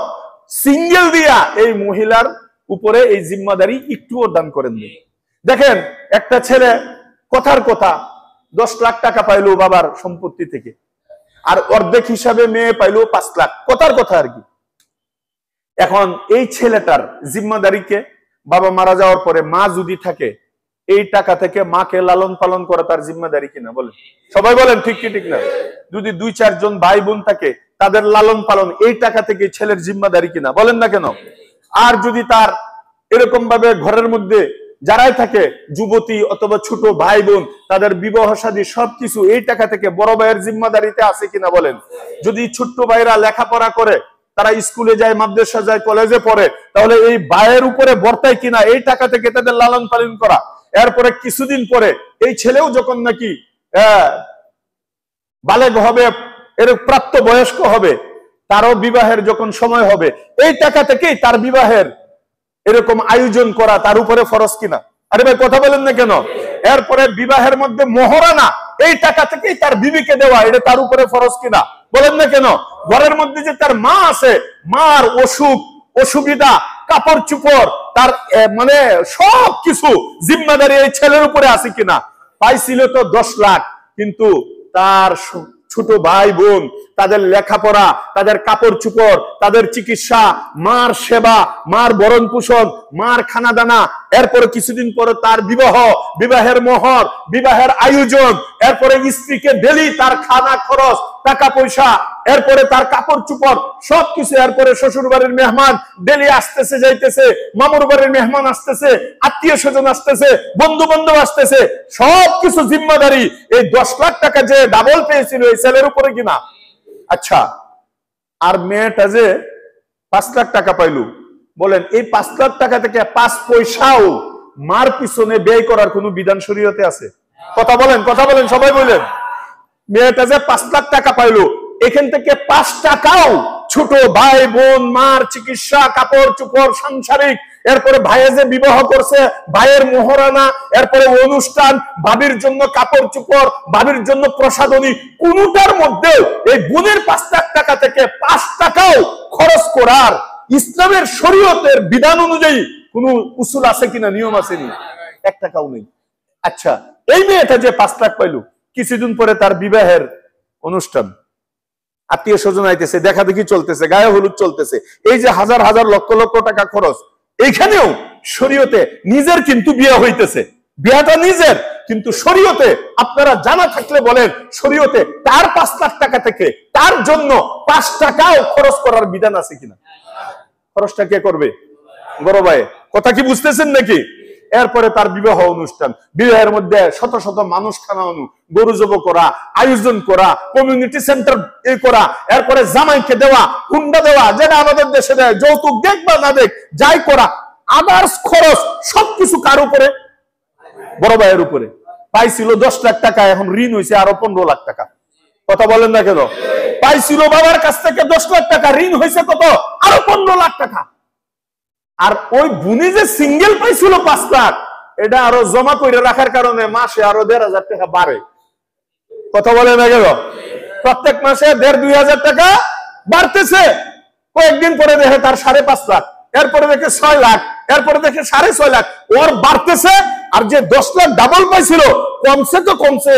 S1: সিঙ্গেল দিয়া এই মহিলার উপরে এই জিম্মাদারি একটুও দান করেন। দেখেন, একটা ছেলে কথার কথা 10 লাখ টাকা পাইলো বাবার সম্পত্তি থেকে, আর অর্ধেক হিসাবে মেয়ে পাইলো 5 লাখ, কথার কথা আর কি। এখন এই ছেলেটার জিম্মাদারিকে, বাবা মারা যাওয়ার পরে মা যদি থাকে, এই টাকা থেকে মাকে লালন পালন করা তার জিম্মাদারি কিনা? বলেন সবাই, বলেন ঠিক কি ঠিক না? যদি 2-4 জন ভাই বোন থাকে, তাদের লালন পালন এই টাকা থেকে ছেলের জিম্মাদারি কিনা? বলেন না কেন? আর যদি তার এরকম ভাবে ঘরের মধ্যে যারাই থাকে, যুবতী অথবা ছোট ভাই বোন, তাদের বিবাহ শাদী সবকিছু এই টাকা থেকে বড় ভাইয়ের জিম্মাদারিতে আছে কিনা? বলেন। যদি ছোট্ট ভাইরা লেখাপড়া করে, তারা স্কুলে যায়, মাদ্রাসা যায়, কলেজে পড়ে, তাহলে এই ভাইয়ের উপরে বর্তায় কিনা এই টাকা থেকে তাদের লালন পালন করা? এরপরে কিছুদিন পরে এই ছেলেও যখন নাকি বালেগ হবে, এর প্রাপ্ত বয়স্ক হবে, তারও বিবাহের যখন সময় হবে, এই টাকা থেকেই তার বিবাহের এরকম আয়োজন করা তার উপরে ফরজ কিনা? আরে ভাই কথা বলেন না কেন? এরপরে বিবাহের মধ্যে মোহরানা এই টাকা থেকেই তার বিবিকে দেওয়া, এটা তার উপরে ফরজ কিনা? বলেন না কেন? ঘরের মধ্যে যে তার মা আছে, মার অসুখ অসুবিধা, কাপড় চুপড়, তার মানে সবকিছু জিম্মাদারি এই ছেলের উপরে আছে কিনা? পাইছিল তো 10 লাখ, কিন্তু তার ছোট ভাই বোন, তাদের লেখাপড়া, তাদের কাপড় চোপড়, তাদের চিকিৎসা, মার সেবা, মার ভরণ পোষণ, মার খানা দানা, এরপরে কিছুদিন পরে তার বিবাহ, বিবাহের মোহর, বিবাহের আয়োজন, এরপরে স্ত্রীকে ডেলি তার খানা খরচ, টাকা পয়সা, এরপরে তার কাপড় চোপড় সবকিছু, এরপরে শ্বশুর বাড়ির মেহমান ডেলি আসতেছে যাইতেছে, মামুর বাড়ির মেহমান আসতেছে, আত্মীয় স্বজন আসতেছে, বন্ধু বান্ধব আসতেছে, সবকিছু জিম্মাদারি এই 10 লাখ টাকা যে ডাবল পেয়েছিল এই ছেলের উপরে কিনা। আচ্ছা, আর মেয়েটা যে 5 লাখ টাকা পাইল, বলেন এই 5 লাখ টাকা থেকে 5 পয়সাও মার পিছনে ব্যয় করার কোন বিধান শরীয়তে আছে? কথা বলেন, কথা বলেন, সবাই বলেন। মেয়েটা যে 5 লাখ টাকা পাইলো, এখান থেকে 5 টাকাও ছোট ভাই বোন, মার চিকিৎসা, কাপড় চোপড়, সাংসারিক, এরপরে ভাইয়ে যে বিবাহ করছে, ভাইয়ের মোহরানা, এরপরে অনুষ্ঠান, ভাবির জন্য কাপড় চোপড়, ভাবির জন্য প্রসাদনী, কোনটার মধ্যে এই বোনের 5 লাখ টাকা থেকে 5 টাকাও খরচ করার ইসলামের শরীয়তের বিধান অনুযায়ী কোন উসুল আছে কিনা, নিয়ম আছে নি? 1 টাকাও নেই। আচ্ছা, এই মেয়েটা যে 5 লাখ পাইলো, কিছুদিন পরে তার বিবাহের অনুষ্ঠান, আত্মীয় স্বজন আইতেছে, দেখা দেখি চলতেছে, গায়ে হলুদ চলতেছে, এই যে হাজার হাজার লক্ষ লক্ষ টাকা খরচ, এইখানেও শরীয়তে নিজের কিন্তু বিয়ে হইতেছে, বিয়েটা নিজের, কিন্তু শরীয়তে আপনারা জানা থাকলে বলেন, শরীয়তে তার 5 লাখ টাকা থেকে তার জন্য 5 টাকাও খরচ করার বিধান আছে কিনা? খরচটা কে করবে? বড় ভাই, কথা কি বুঝতেছেন নাকি? এরপরে তার বিবাহ অনুষ্ঠান, বিবাহের মধ্যে শত শত মানুষ খাওয়ানো, গরু জব করা, আয়োজন করা, কমিউনিটি সেন্টার করা, এরপরে জামাইকে দেওয়া, হুন্ডা দেওয়া, যেটা আমাদের দেশে দেয়, যৌতুক দেখ বা না দেখ, যাই করা, আদার্স খরচ সবকিছু কার উপরে? বড় ভাইয়ের উপরে। পাইছিল 10 লাখ টাকা, এখন ঋণ হয়েছে আরো 15 লাখ টাকা। কথা বলেন না কেন? পাইছিল বাবার কাছ থেকে 10 লাখ টাকা, ঋণ হয়েছে কত? আরো 15 লাখ টাকা। আর ওই বুনি যে সিঙ্গেল পাইছিল 5 লাখ, এটা আরো জমা করে রাখার কারণে মাসে আরো 1,500 টাকা বাড়ে। কথা বলে না গেল? প্রত্যেক মাসে 1,500-2,000 টাকা বাড়তেছে। কয়েকদিন পরে দেখে তার 5.5 লাখ, এরপরে দেখে 6 লাখ, এরপরে দেখে 6.5 লাখ, ওর বাড়তেছে। আর যে 10 লাখ ডাবল পাইছিল, কমছে তো কমছে,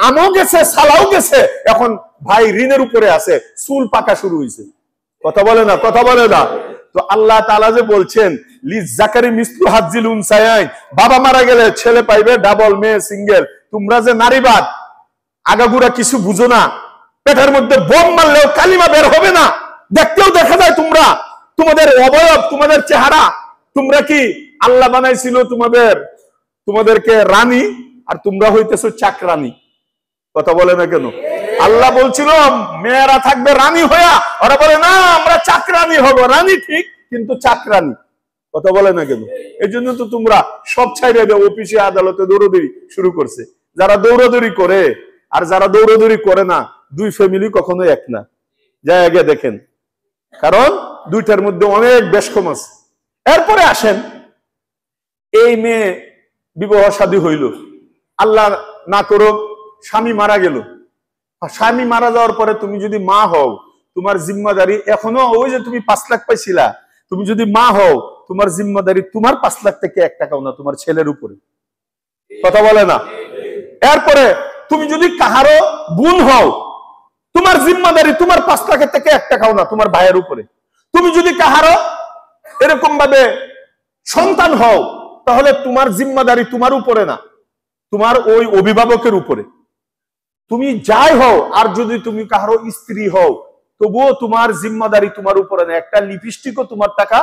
S1: আমও গেছে, সালাও গেছে, এখন ভাই ঋণের উপরে আছে, চুল পাকা শুরু হয়েছে। কথা বলে না, কথা বলে না। তো আল্লাহ তাআলা যে বলছেন লিজাকারি মিসলু হাজ্জিল উনসায়াইন, বাবা মারা গেলে ছেলে পাইবে ডাবল, মেয়ে সিঙ্গেল। তোমরা যে নারীবাদ, আগাগুড়া কিছু বুঝো না, পেটের মধ্যে বোম মারলেও কালিমা বের হবে না, দেখতেও দেখা যায় তোমরা, তোমাদের অবয়ব, তোমাদের চেহারা, তোমরা কি আল্লাহ বানাইছিল তোমাদেরকে রানী, আর তোমরা হইতেছো চাকরানী। কথা বলে না কেন? আল্লাহ বলছিল মেয়েরা থাকবে রানী হইয়া, ওরা বলে না আমরা চাকরানী হব। রানী ঠিক, কিন্তু চাকরানী। কথা বলে না কেন? এই জন্য তো তোমরা সব ছাইড়ে দেও, অফিসে আদালতে দৌড়াদৌড়ি শুরু করছে। যারা দৌড়াদৌড়ি করে আর যারা দৌড়াদৌড়ি করে না, দুই ফ্যামিলি কখনো এক না। যাই আগে দেখেন, কারণ দুইটার মধ্যে অনেক বেশকম আছে। এরপরে আসেন, এই মেয়ে বিবাহ শাদী হইল, আল্লাহ না করুক স্বামী মারা গেল। স্বামী মারা যাওয়ার পরে তুমি যদি মা হও, তোমার জিম্মাদারি এখনো ওই যে তুমি 5 লাখ পাইছিলা, তুমি যদি মা হও, তোমার জিম্মাদারি তোমার 5 লাখ থেকে 1 টাকাও না, তোমার ছেলের উপরে। কথা বলে না? এরপরে তুমি যদি কাহারো বোন হও, তোমার জিম্মাদারি তোমার 5 লাখের থেকে 1 টাকাও না, তোমার ভাইয়ের উপরে। তুমি যদি কাহারো এরকম ভাবে সন্তান হও, তাহলে তোমার জিম্মাদারি তোমার উপরে না, তোমার ওই অভিভাবকের উপরে। তুমি যাই হও, আর যদি তুমি কাহারো স্ত্রী হও, তবুও তোমার জিম্মাদারি তোমার উপরে না। একটা লিপস্টিকও তোমার টাকা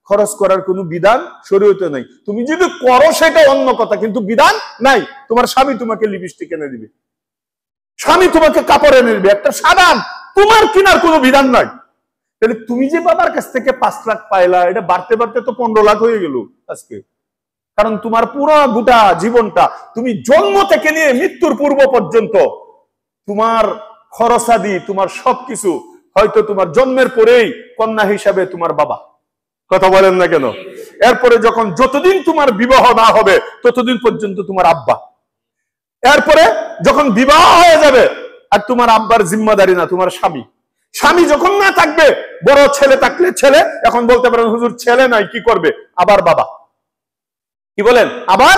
S1: খরচ করার কোনো বিধান শরীয়তে নাই। তুমি যদি করো সেটা অন্য কথা, কিন্তু বিধান নাই। তোমার স্বামী তোমাকে লিপস্টিক এনে দিবে, স্বামী তোমাকে কাপড় এনে দিবে, একটা সাবান, তোমার কেনার কোনো বিধান নাই। তাহলে তুমি যে বাবার কাছ থেকে 5 লাখ পাইলা, এটা বাড়তে বাড়তে তো 15 লাখ হয়ে গেল আজকে। কারণ তোমার পুরো গোটা জীবনটা, তুমি জন্ম থেকে নিয়ে মৃত্যুর পূর্ব পর্যন্ত তোমার খরচাদি, তোমার সবকিছু, হয়তো তোমার জন্মের পরেই কন্যা হিসাবে তোমার বাবা। কথা বলেন না কেন? এরপরে যখন যতদিন তোমার বিবাহ না হবে ততদিন পর্যন্ত তোমার আব্বা। এরপরে যখন বিবাহ হয়ে যাবে, আর তোমার আব্বার জিম্মাদারি না, তোমার স্বামী। স্বামী যখন না থাকবে, বড় ছেলে থাকলে ছেলে, এখন বলতে পারেন হুজুর ছেলে নাই, কি করবে? আবার বাবা। কি বলেন? আবার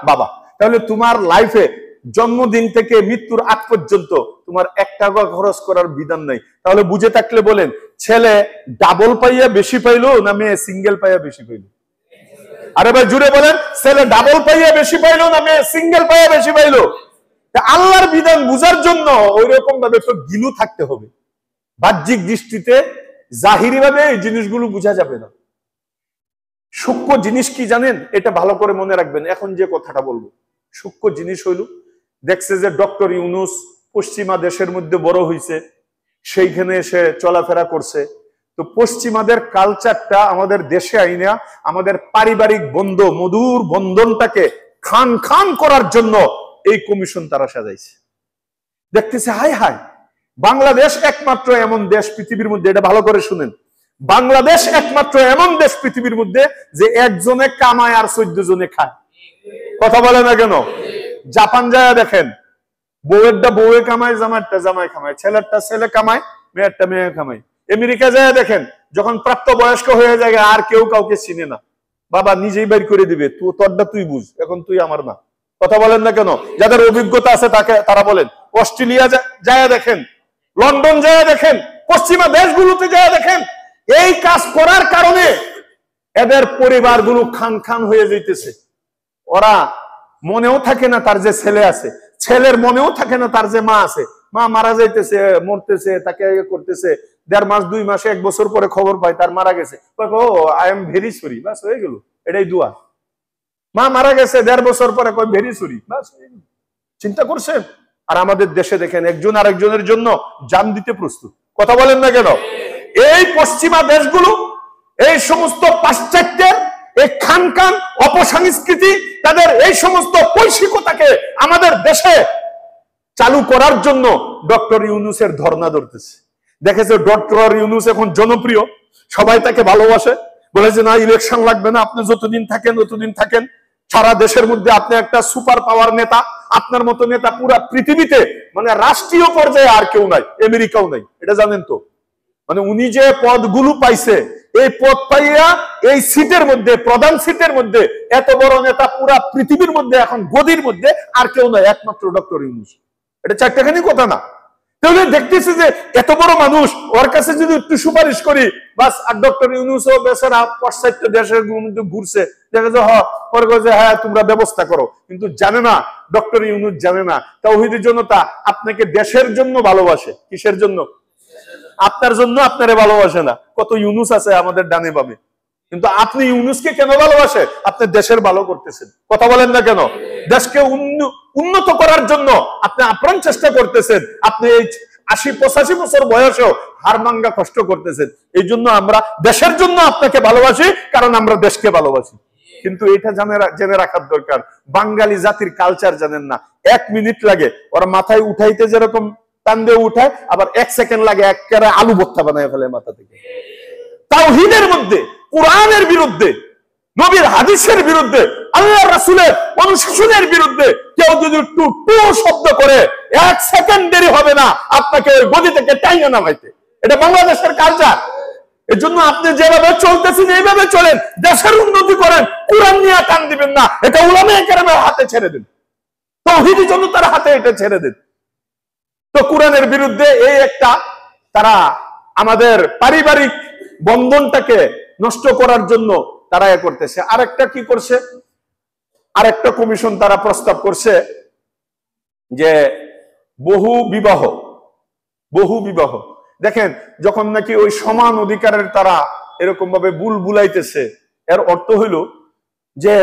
S1: বাবা। তাহলে তোমার লাইফে জন্মদিন থেকে মৃত্যুর আগ পর্যন্ত তোমার 1 টাকা খরচ করার বিধান নাই। তাহলে বুঝে থাকলে বলেন, ছেলে ডাবল পাইয়া বেশি পাইলো না মেয়ে সিঙ্গেল পাইয়া বেশি পাইলো? আরে ভাই জুড়ে বলেন, ছেলে ডাবল পাইয়া বেশি পাইলো না মেয়ে সিঙ্গেল পাইয়া বেশি পাইলো? আল্লাহর বিধান বুঝার জন্য ওই রকম ভাবে তো গিলু থাকতে হবে। বাহ্যিক দৃষ্টিতে জাহিরি ভাবে এই জিনিসগুলো বোঝা যাবে না। সূক্ষ্ম জিনিস কি জানেন? এটা ভালো করে মনে রাখবেন। এখন যে কথাটা বলবো সূক্ষ্ম জিনিস হইল, দেখছে যে ডক্টর ইউনূস পশ্চিমা দেশের মধ্যে বড় হইছে, সেইখানে এসে চলাফেরা করছে। তো পশ্চিমাদের কালচারটা আমাদের দেশে আইনা আমাদের পারিবারিক মধুর বন্ধনটাকে খান খান করার জন্য এই কমিশন তারা সাজাইছে। দেখতেছে হায় হায়, বাংলাদেশ একমাত্র এমন দেশ পৃথিবীর মধ্যে, এটা ভালো করে শুনেন, বাংলাদেশ একমাত্র এমন দেশ পৃথিবীর মধ্যে যে একজনে কামায় আর 14 জনে খায়। কথা বলে না কেন? জাপান যায় দেখেন, বউয়েরটা বউয়ে কামায়, জামাইরটা জামাই কামায়, ছেলেরটা ছেলে কামায়, মেয়েরটা মেয়ে কামায়। আমেরিকা যায় দেখেন, যখন প্রাপ্ত বয়স্ক হয়ে যায় আর কেউ কাউকে চিনে না, বাবা নিজেই বের করে দিবে, তোরটা তুই বুঝ, এখন তুই আমার না। কথা বলেন না কেন? যাদের অভিজ্ঞতা আছে তারা বলেন। অস্ট্রেলিয়া যায় দেখেন, লন্ডন যায় দেখেন, পশ্চিমা দেশগুলোতে যায় দেখেন, এই কাজ করার কারণে এদের পরিবারগুলো খান খান হয়ে যাইতেছে। ওরা মনেও থাকে না তার যে ছেলে আছে, ছেলের মনেও থাকে না তার যে মা আছে, মা মারা যাইতেছে, মরতেছে, তাকে করতেছে, 1.5 মাস 2 মাসে 1 বছর পরে খবর পায় তার মারা গেছে। ও আই এম ভেরি সরি, বাস হয়ে গেল, এটাই দোয়া। মা মারা গেছে 1.5 বছর পরে কয় ভেরি সরি, বাস হয়ে গেল। চিন্তা করছেন? আর আমাদের দেশে দেখেন একজন আরেকজনের জন্য জান দিতে প্রস্তুত। কথা বলেন না কেন? এই পশ্চিমা দেশগুলো, এই সমস্ত পাশ্চাত্যের এই খান খান অপসংস্কৃতি, তাদের এই সমস্ত কৈশিকতাকে আমাদের দেশে চালু করার জন্য ডক্টর ইউনূসের ধর্ণা ধরতেছে। দেখেছে ডক্টর ইউনূস এখন জনপ্রিয়, সবাই তাকে ভালোবাসে, বলে যে না ইলেকশন লাগবে না, আপনি যতদিন থাকেন, সারা দেশের মধ্যে আপনি একটা সুপার পাওয়ার নেতা, আপনার মতো নেতা পুরা পৃথিবীতে মানে রাষ্ট্রীয় পর্যায়ে আর কেউ নাই, আমেরিকাও নাই, এটা জানেন তো। মানে উনি যে পদগুলো পাইছে, এই পদ পাইয়া এই সিটের মধ্যে, প্রধান সিটের মধ্যে এত বড় নেতা পুরা পৃথিবীর মধ্যে এখন গদির মধ্যে আর কেউ নাই, একমাত্র ডক্টর ইউনূস। এটা চারটাখানি কথা না। তাহলে দেখতেছি যে এত বড় মানুষ, ওর কাছে যদি একটু সুপারিশ করি বাস, আর ডক্টর ইউনূসও বেচারা পাশ্চাত্য দেশের মধ্যে ঘুরছে, দেখে যে হ্যাঁ তোমরা ব্যবস্থা করো, কিন্তু জানে না, ডক্টর ইউনূস জানে না তাওহীদি জনতা আপনাকে দেশের জন্য ভালোবাসে। কিসের জন্য? আপনার জন্য আপনারে ভালোবাসে না। কত ইউনূস আছে আমাদের ডানে বামে, কিন্তু আপনি ইউনূসকে কেন ভালোবাসে? আপনি দেশের ভালো করতেছেন। কথা বলেন না কেন? দেশকে উন্নত করার জন্য আপনি আপ্রাণ চেষ্টা করতেছেন, আপনি এই 80-85 বছর বয়সেও হাড়ভাঙ্গা কষ্ট করতেছেন। এই জন্য আমরা দেশের জন্য আপনাকে ভালোবাসি, কারণ আমরা দেশকে ভালোবাসি। কিন্তু এটা জেনে রাখার দরকার, বাঙালি জাতির কালচার জানেন না। 1 মিনিট লাগে ওরা মাথায় উঠাইতে, যেরকম টান দিয়ে উঠায়, আবার 1 সেকেন্ড লাগে একেবারে আলু ভর্তা বানায় ফেলে মাথা থেকে। তাওহীদের মধ্যে, কোরআনের বিরুদ্ধে, নবীর হাদিসের বিরুদ্ধে, আল্লাহ রাসূলের অনুশাসনের বিরুদ্ধে কেউ যদি একটু টু শব্দ করে 1 সেকেন্ড দেরি হবে না আপনাকে ওই গদি থেকে টাইনা নামাইতে। এটা বাংলাদেশের কালচার। এজন্য আপনি যেভাবে চলতেছেন এইভাবে চলেন, দেশের উন্নতি করেন, কোরআন নিয়ে টান দিবেন না। এটা উলামায়ে কেরামের হাতে ছেড়ে দেন, তাওহীদি জনতার হাতে এটা ছেড়ে দেন। তো কোরআনের বিরুদ্ধে এই একটা, তারা আমাদের পারিবারিক বন্ধনটাকে নষ্ট করার জন্য তারা এ করতেছে। আরেকটা কি করছে, আরেকটা কমিশন তারা প্রস্তাব করছে যে বহু বিবাহ। দেখেন, যখন নাকি ওই সমান অধিকারের তারা এরকম ভাবে বুলাইতেছে, এর অর্থ হইল যে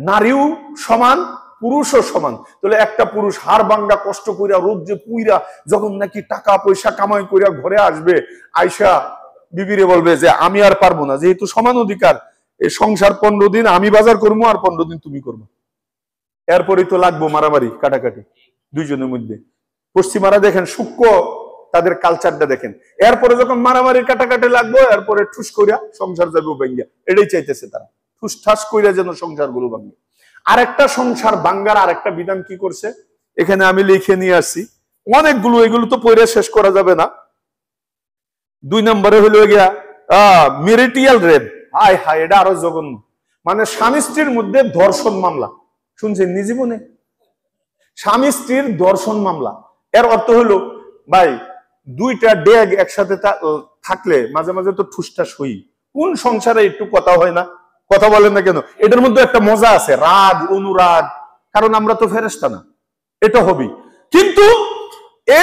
S1: নারীও সমান, পুরুষও সমান। তাহলে একটা পুরুষ হাড়ভাঙ্গা কষ্ট কইরা, রোদ্রে পুইরা যখন নাকি টাকা পয়সা কামাই কইরা ঘরে আসবে, আয়সা বিবিরে বলবে যে আমি আর পারবো না, যেহেতু সমান অধিকার, এই সংসার 15 দিন আমি বাজার করবো আর 15 দিন তুমি করবো। এরপরই তো লাগবো মারামারি কাটাকাটি দুইজনের মধ্যে। পশ্চিমারা দেখেন সূক্ষ্ম তাদের কালচারটা দেখেন, এরপরে যখন মারামারি কাটাকাটি লাগবো, এরপরে ঠুস কইরা সংসার যাবে ভাঙ্গিয়া। এটাই চাইতেছে তারা, ঠুস ঠাস কইরা যেন সংসার গুলো ভাঙ্গে। আরেকটা সংসার ভাঙ্গার আরেকটা বিধান কি করছে, এখানে আমি লিখে নিয়ে আসছি অনেকগুলো, এগুলো তো পড়ে শেষ করা যাবে না। 2 নম্বরে হলো গিয়া ম্যারিটাল রেপ। হায় হায়, এটা আরো জঘন্য। মানে স্বামী স্ত্রীর মধ্যে ধর্ষণ মামলা, শুনছেন নি জীবনে? স্বামী স্ত্রীর ধর্ষণ মামলা, এর অর্থ হলো ভাই দুইটা ডেগ একসাথে থাকলে মাঝে মাঝে তো ঠুসঠাস হই। কোন সংসারে একটু কথা হয় না? কথা বলেন না কেন? এটার মধ্যে একটা মজা আছে, রাগ অনুরাগ, কারণ আমরা তো ফেরেশতা না, এটা হবে। কিন্তু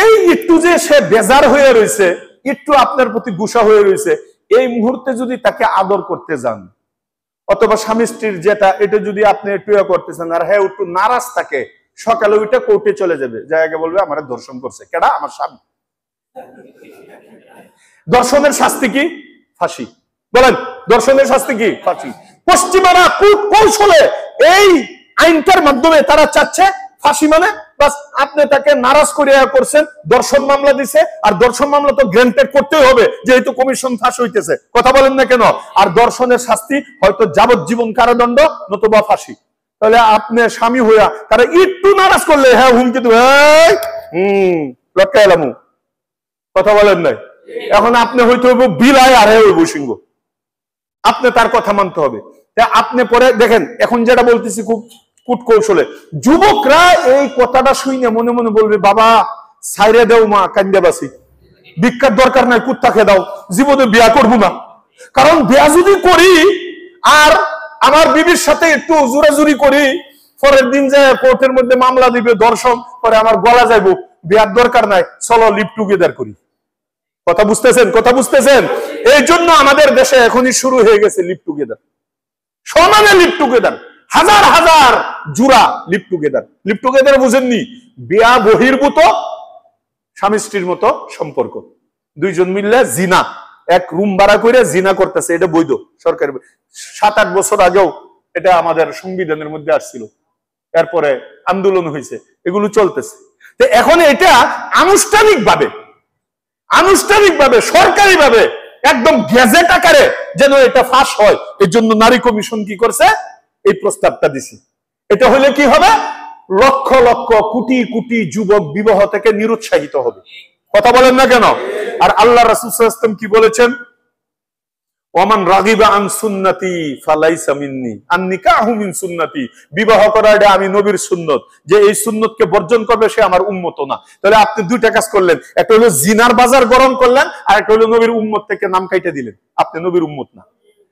S1: এই একটু যে সে বেজার হয়ে রয়েছে, একটু আপনার প্রতি গুসা হয়ে রয়েছে, এই মুহূর্তে যদি তাকে আদর করতে যান, অথবা স্বামী স্ত্রীর যেটা এটা যদি আপনি একটু করতেছেন আর হ্যাঁ একটু নারাজ থাকে, সকালে ওইটা কোর্টে চলে যাবে, জায়গা বলবে আমার ধর্ষণ করছে কেডা? আমার স্বামী। ধর্ষণের শাস্তি কি? ফাঁসি। বলেন ধর্ষণের শাস্তি কি? ফাঁসি। পশ্চিমারা কূট কৌশলে এই আইনটার মাধ্যমে তারা চাচ্ছে ফাঁসি, মানে বাস আপনি তাকে নারাজ করে করছেন, দর্শন মামলা দিছে, আর দর্শন মামলা তো গ্রান্টেড করতেই হবে যেহেতু কমিশন ফাঁস হইতেছে। কথা বলেন না কেন? আর দর্শনের শাস্তি হয়তো যাবজ্জীবন কারাদণ্ড নতুবা ফাঁসি। তাহলে আপনি স্বামী হইয়া তারা একটু নারাজ করলে হ্যাঁ হুমকি দেবে, লটকা এলামু। কথা বলেন নাই? এখন আপনি হইতে হইব বিলায় আর হ্যাঁ হইব সিংহ, আপনি তার কথা মানতে হবে। আপনি পরে দেখেন এখন যেটা বলতেছি খুব কূট কৌশলে, যুবকরা এই কথাটা শুনে মনে মনে বলবে বাবা সাইরে দেও মা, কান্দে বাসি, ভিক্ষার দরকার নাই, কুত্তা খেয়ে দাও, জীবনে বিয়া করবো না। কারণ বিয়া যদি করি আর আমার বিবির সাথে একটু জোরাজুরি করি, পরের দিন যে কোর্টের মধ্যে মামলা দিবে ধর্ষণ, পরে আমার গলা যাইব, বিয়ার দরকার নাই, চলো লিভ টুগেদার করি। কথা বুঝতেছেন? কথা বুঝতেছেন? এই জন্য আমাদের দেশে এখনই শুরু হয়ে গেছে লিভ টুগেদার, সমানে লিভ টুগেদার, হাজার হাজার জুড়া লিভ টুগেদার। লিভ টুগেদার বুঝেননি? বিয়া বহির্ভূত স্বামী স্ত্রীর মতো সম্পর্ক, দুইজন মিললে জিনা, এক রুম ভাড়া করে জিনা করতেছে, এটা বৈধ সরকারি। 7-8 বছর আগেও এটা আমাদের সংবিধানের মধ্যে আসছিল, এরপরে আন্দোলন হয়েছে, এগুলো চলতেছে। তো এখন এটা আনুষ্ঠানিকভাবে সরকারিভাবে একদম গেজেট আকারে যেন এটা ফাঁস হয়, এর জন্য নারী কমিশন কি করছে? এই প্রস্তাবটা দিছে। এটা হলে কি হবে? লক্ষ লক্ষ কোটি কোটি যুবক বিবাহ থেকে নিরুৎসাহিত হবে। কথা বলেন না কেন? আর আল্লাহ রাসূল সাল্লাল্লাহু আলাইহি ওয়াসাল্লাম কি বলেছেন? ওমান রাগিবা আন সুন্নতি ফালাইসা মিন্নি, আন নিকাহু মিন সুন্নতি, বিবাহ করা এটা আমি নবীর সুন্নত, যে এই সুন্নতকে বর্জন করবে সে আমার উম্মত না। তাহলে আপনি দুইটা কাজ করলেন, একটা হলো জিনার বাজার গরম করলেন, আর একটা হলো নবীর উম্মত থেকে নাম কাইটা দিলেন, আপনি নবীর উম্মত না।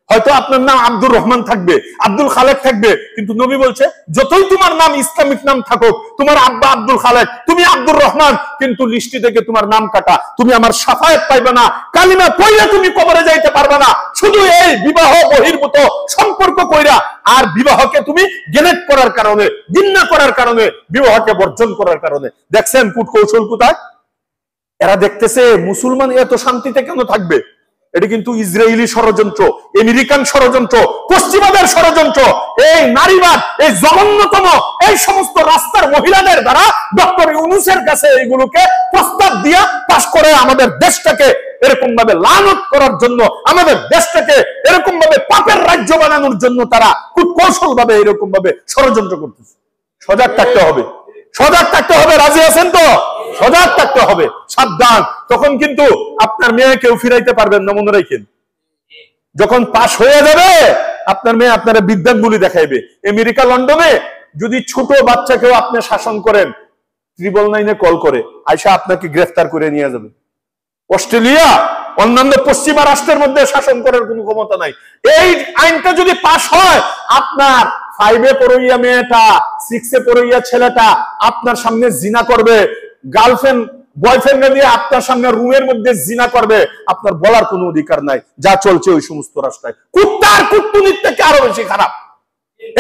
S1: হয়তো আপনার নাম আব্দুর রহমান থাকবে, আব্দুল খালেক থাকবে, কিন্তু নবী বলছে যতই তোমার নাম ইসলামিক নাম থাকুক, তোমার আব্বা আব্দুল খালেক, তুমি আব্দুর রহমান, কিন্তু লিস্টি থেকে তোমার নাম কাটা, তুমি আমার শাফায়াত পাইবে না, কালিমা পড়লে তুমি কবরে যাইতে পারবে না। শুধু এই বিবাহ বহির্ভূত সম্পর্ক কইরা আর বিবাহকে তুমি গেলেট করার কারণে, ঘৃণা করার কারণে, বিবাহকে বর্জন করার কারণে, দেখছেন কূট কৌশল কোথায়? এরা দেখতেছে মুসলমান এত শান্তিতে কেন থাকবে? এটা কিন্তু ইসরায়েলি ষড়যন্ত্র, আমেরিকান ষড়যন্ত্র, পশ্চিমাদের ষড়যন্ত্র। এই নারীবাদ, এই জঘন্যতম এই সমস্ত রাস্তার মহিলাদের দ্বারা ডক্টর ইউনূসের কাছে এইগুলোকে প্রস্তাব দিয়া পাশ করে আমাদের দেশটাকে এরকম ভাবে লানত করার জন্য, আমাদের দেশটাকে এরকম ভাবে পাপের রাজ্য বানানোর জন্য তারা খুব কৌশল ভাবে এরকম ভাবে ষড়যন্ত্র করতেছে। সজাগ থাকতে হবে, সজাগ থাকতে হবে। রাজি আছেন তো? সজাগ থাকতে হবে, সাবধান। তখন কিন্তু আপনার মেয়ে কেউ ফিরাইতে পারবেন না, মনে রাখেন। যখন পাশ হয়ে যাবে আপনার মেয়ে আপনারা বিদ্যাঙ্গুলি দেখাইবে। আমেরিকা লন্ডনে যদি ছোট বাচ্চাকেও আপনি শাসন করেন, 999 কল করে আয়সা আপনাকে গ্রেফতার করে নিয়ে যাবে। অস্ট্রেলিয়া অন্যান্য পশ্চিমা রাষ্ট্রের মধ্যে শাসন করার কোনো ক্ষমতা নাই। এই আইনটা যদি পাশ হয়, আপনার 5-এ পড়ইয়া মেয়েটা, 6-এ পড়ইয়া ছেলেটা আপনার সামনে জিনা করবে, গার্লফ্রেন্ড বয়ফ্রেন্ড দিয়ে আপনার সামনে রুমের মধ্যে জিনা করবে, আপনার বলার কোনো অধিকার নাই। যা চলছে ওই সমস্ত রাস্তায়, কুত্তার কুট্টুনির থেকে আরো বেশি খারাপ।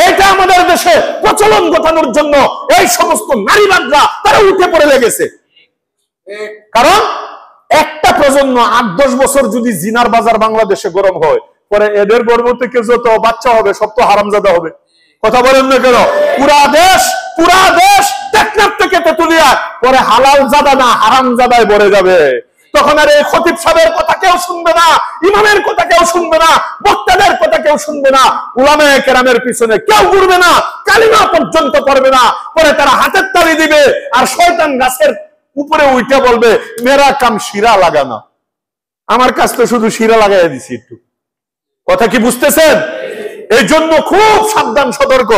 S1: এটা আমাদের দেশে প্রচলন ঘটানোর জন্য এই সমস্ত নারীবাদরা তারা উঠে পড়ে লেগেছে। কারণ একটা প্রজন্ম 8-10 বছর যদি জিনার বাজার বাংলাদেশে গরম হয়, পরে এদের গর্ভ থেকে যত বাচ্চা হবে সব তো হারামজাদা হবে। কথা বলেন না কেন? পুরা দেশ টেকনাফ থেকে তেতুলিয়া পরে হালাল জাদা না হারামজাদায় ভরে যাবে। তখন আর এই খতিব সাহেবের কথা কেউ শুনবে না, ইমামের কথা কেউ শুনবে না, বক্তাদের কথা কেউ শুনবে না, উলামায়ে কেরামের পিছনে কেউ ঘুরবে না, কালিমা পর্যন্ত পড়বে না। পরে তারা হাতের তালি দিবে আর শয়তান গাছের উপরে উঠে বলবে মেরা কাম শিরা লাগানো, আমার কাছ তো শুধু শিরা লাগাই দিছি একটু। কথা কি বুঝতেছেন? এই জন্য খুব সাবধান, সতর্ক।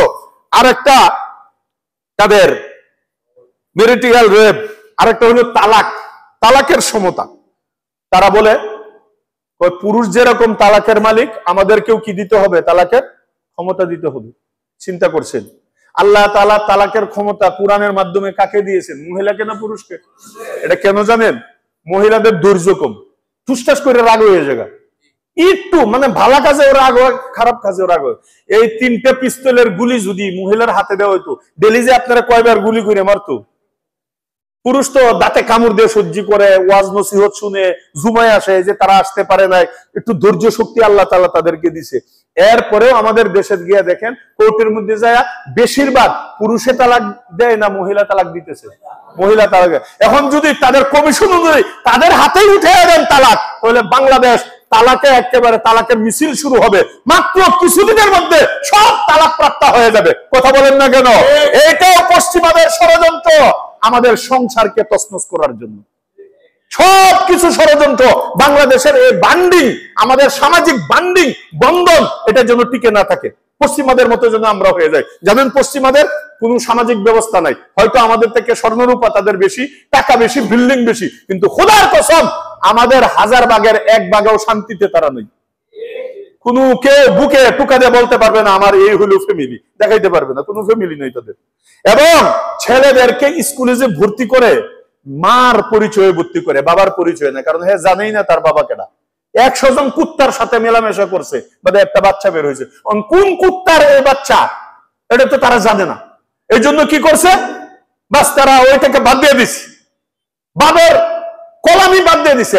S1: আর একটা তাদের মেরিটাল রেপ, আরেকটা হলো তালাক, তালাকের সমতা। তারা বলে পুরুষ যেরকম তালাকের মালিক, আমাদেরকেও কি দিতে হবে? তালাকের ক্ষমতা দিতে হবে। চিন্তা করছেন আল্লাহ তাআলা তালাকের ক্ষমতা কোরআনের মাধ্যমে কাকে দিয়েছেন? মহিলাকে না পুরুষকে? এটা কেন জানেন? মহিলাদের ধৈর্য কম, ঠুসঠাস করে রাগ হয়ে যায়, একটু মানে ভালো কাজে ওরা রাগ হয়, খারাপ কাজে ওরা রাগ হয়। এই 3টে পিস্তলের গুলি যদি মহিলার হাতে দেওয়া হইতো, ডেলি যে আপনারা কয়বার গুলি করে মারতো। পুরুষ তো দাঁতে কামড় দিয়ে সহ্য করে, ওয়াজ নসিহত শুনে জুমায় আসে, যে তারা আসতে পারে নাই, একটু ধৈর্য শক্তি আল্লাহ তাআলা তাদেরকে দিছে। এরপরেও আমাদের দেশে গিয়ে দেখেন কোর্টের মধ্যে যায় বেশিরভাগ পুরুষে তালাক দেয় না মহিলা তালাক দিতেছে, মহিলা তালাক। এখন যদি তাদের কমিশন অনুযায়ী তাদের হাতেই উঠে দেন তালাক, তাহলে বাংলাদেশ তালাকে একেবারে তালাকের মিছিল শুরু হবে। মাত্র কিছুদিনের মধ্যে সব তালাক প্রাপ্ত হয়ে যাবে। কথা বলেন না কেন? এটাও পশ্চিমাদের ষড়যন্ত্র, আমাদের সংসারকে তছনছ করার জন্য। সবকিছু ষড়যন্ত্র। বাংলাদেশের এই বান্ডিং, আমাদের সামাজিক বান্ডিং বন্ধন, এটা যেন টিকে না থাকে, পশ্চিমাদের মতো যেন আমরা হয়ে যাই। জানেন পশ্চিমাদের কোন সামাজিক ব্যবস্থা নাই, হয়তো আমাদের থেকে স্বর্ণরূপা তাদের বেশি, টাকা বেশি, বিল্ডিং বেশি, কিন্তু খোদার কসম আমাদের 1000 ভাগের 1 ভাগও শান্তিতে তারা নেই। কোনো কেউ বুকে টুকা দিয়ে বলতে পারবে না আমার এই হলো ফ্যামিলি, দেখাইতে পারবে না, কোনো ফ্যামিলি নেই তাদের। এবং ছেলেদেরকে স্কুলে যে ভর্তি করে, মার পরিচয়ে ভর্তি করে, বাবার পরিচয় না, কারণ হ্যাঁ জানেই না তার বাবা কেডা। 100 জন কুত্তার সাথে মেলামেশা করছে, মানে একটা বাচ্চা বের হয়েছে, কোন কুত্তার এই বাচ্চা এটা তো তারা জানে না। এই জন্য কি করছে, বাস তারা ওইটাকে বাদ দিয়ে দিচ্ছে, বাবার কলামি বাদ দিয়ে দিছে,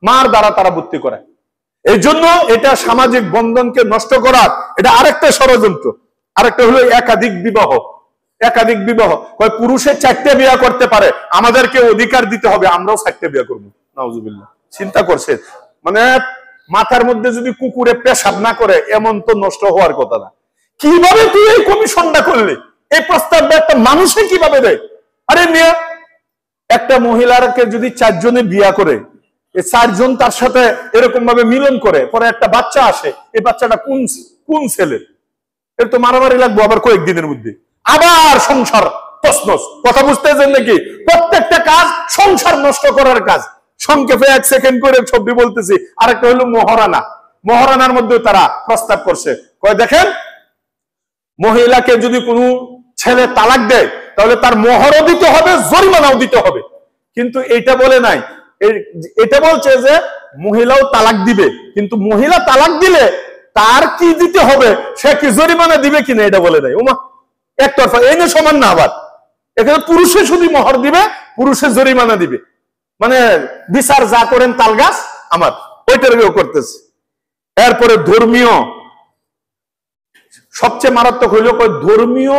S1: মার দ্বারা তারা ভর্তি করে। এই জন্য এটা সামাজিক বন্ধনকে নষ্ট করার এটা আরেকটা ষড়যন্ত্র। আরেকটা হলো একাধিক বিবাহ। একাধিক বিবাহ, পুরুষে 4টে বিয়ে করতে পারে, আমাদেরকে অধিকার দিতে হবে, আমরাও 4টে বিয়ে করবো। নাউজুবিল্লাহ। চিন্তা করছেন? মানে মাথার মধ্যে যদি কুকুরে পেশাব না করে, এমন তো নষ্ট হওয়ার কথা না। কিভাবে তুই এই কমিশনটা করলি? এই প্রস্তাবটা একটা মানুষে কিভাবে দেয়? আরে মেয়ে, একটা মহিলাকে যদি 4 জনে বিয়া করে, এই 4 জন তার সাথে এরকম ভাবে মিলন করে, পরে একটা বাচ্চা আসে, এই বাচ্চাটা কোন ছেলে? এর তো মারামারি লাগবো আবার কয়েকদিনের মধ্যে, আবার সংসার তছনছ। কথা বুঝতেছেন নাকি? প্রত্যেকটা কাজ সংসার নষ্ট করার কাজ। সংক্ষেপে 1 সেকেন্ড করে ছবি বলতেছি। আরেকটা হলো মহারানা। মহারানার মধ্যে তারা প্রস্তাব করছে, দেখেন মহিলাকে যদি কোনো ছেলে তালাক দেয়, তাহলে তার মোহরও দিতে হবে, জরিমানাও দিতে হবে। কিন্তু এটা বলে নাই, এটা বলছে যে মহিলাও তালাক দিবে, কিন্তু মহিলা তালাক দিলে তার কি দিতে হবে, সে কি জরিমানা দিবে কিনা এটা বলে নাই। ওমা, একতরফা, এই না সমান না। আবার এখানে পুরুষে শুধু মোহর দিবে, পুরুষে জরিমানা দিবে, মানে বিচার যা করেন তাল গাছ আমার, ওইটার করতেছে। এরপরে ধর্মীয়, সবচেয়ে মারাত্মক হইল ধর্মীয়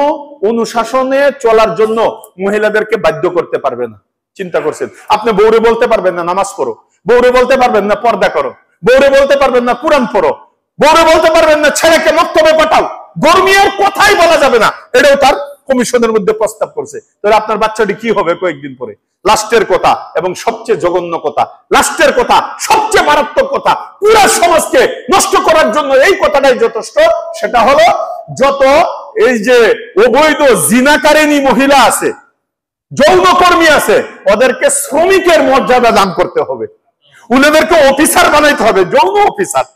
S1: অনুশাসনে চলার জন্য মহিলাদেরকে বাধ্য করতে পারবে না। চিন্তা করছেন? আপনি বউরে বলতে পারবেন না নামাজ পড়ো, বউরে বলতে পারবেন না পর্দা করো, বউরে বলতে পারবেন না কোরআন পড়ো, বউরে বলতে পারবেন না ছেলেকে মক্তবে পাঠাও, ধর্মীয় কথাই বলা যাবে না। এটাও তার কমিশনের মধ্যে প্রস্তাব করছে। তাহলে আপনার বাচ্চাটি কি হবে কয়েকদিন পরে? লাস্টের কথা এবং সবচেয়ে জঘন্য কথা, লাস্টের কথা, সবচেয়ে মারাত্মক কথা, পুরো সমাজকে নষ্ট করার জন্য এই কথাটাই যথেষ্ট। সেটা হলো যত এই যে অবৈধ জিনাকারিনী মহিলা আছে, যৌনকর্মী আছে, ওদেরকে শ্রমিকের মর্যাদা দান করতে হবে, উনাদেরকে অফিসার বানাইতে হবে, যৌন অফিসার।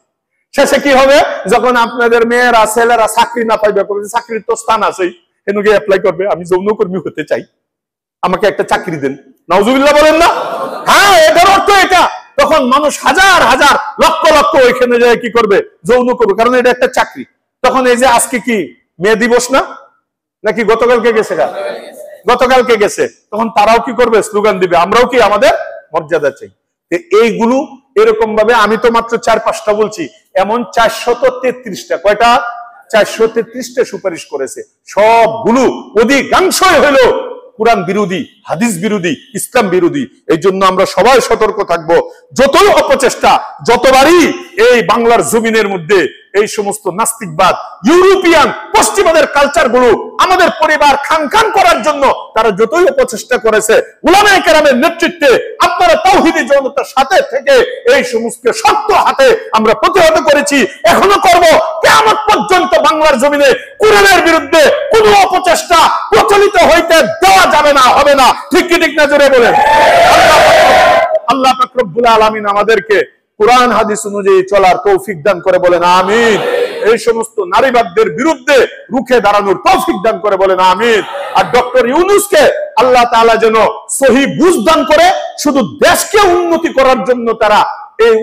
S1: শেষে কি হবে? যখন আপনাদের মেয়েরা ছেলেরা চাকরি না পাইবে, চাকরির তো স্থান আছেই, এনুকে অ্যাপ্লাই করবে, আমি যৌনকর্মী হতে চাই, আমাকে একটা চাকরি দেন। নাউজুবিল্লাহ বলেন না? হ্যাঁ, এটার অর্থ এটা। তখন মানুষ হাজার হাজার লক্ষ লক্ষ ওইখানে যায় কি করবে? যৌন করবে, কারণ এটা একটা চাকরি। তখন এই যে আজকে কি মেয়ে দিবস না, নাকি গতকালকে গেছে? গতকালকে গেছে। তখন তারাও কি করবে? স্লোগান দিবে, আমরাও কি আমাদের মর্যাদা চাই। এইগুলো এরকম ভাবে, আমি তো মাত্র 4-5টা বলছি, এমন 433টা, কয়টা? 433টা সুপারিশ করেছে। সবগুলো অধিকাংশই হলো কুরআন বিরোধী, হাদিস বিরোধী, ইসলাম বিরোধী। এই জন্য আমরা সবাই সতর্ক থাকবো। যতই অপচেষ্টা, যতবারই এই বাংলার জমিনের মধ্যে এই সমস্ত নাস্তিকবাদ, ইউরোপিয়ান পশ্চিমাদের কালচার গুলো আমাদের পরিবার খান খান করার জন্য তারা যতই অপচেষ্টা করেছে, উলামায়ে কেরামের নেতৃত্বে আপনারা তাওহীদি জনতার সাথে থেকে এই সমস্ত শক্ত হাতে আমরা প্রতিহত করেছি, এখনো করব। কিয়ামত পর্যন্ত বাংলার জমিনে কোরআনের বিরুদ্ধে কোনো অপচেষ্টা প্রচলিত হইতে দেওয়া যাবে না, হবে না। ঠিক কি ঠিক না, জোরে বলেন। আল্লাহ পাক রব্বুল আলামিন আমাদেরকে কোরআন হাদিস অনুযায়ী চলার তৌফিক দান করে, বলেন আমিন। এই সমস্ত নারীবাদদের বিরুদ্ধে রুখে দাঁড়ানোর তৌফিক দান করে, বলেন আমিন। আর ডক্টর ইউনূসকে আল্লাহ তাআলা যেন সহি বুঝ দান করে, শুধু দেশকে উন্নতি করার জন্য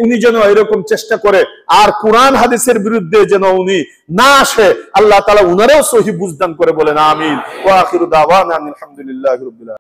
S1: উনি যেন এরকম চেষ্টা করে, আর কোরআন হাদিসের বিরুদ্ধে যেন উনি না আসে, আল্লাহ তাআলা উনারও সহি বুঝ দান করে, বলেন আমিন। ওয়া আখিরু দাওয়ানা আলহামদুলিল্লাহি রাব্বিল আলামিন।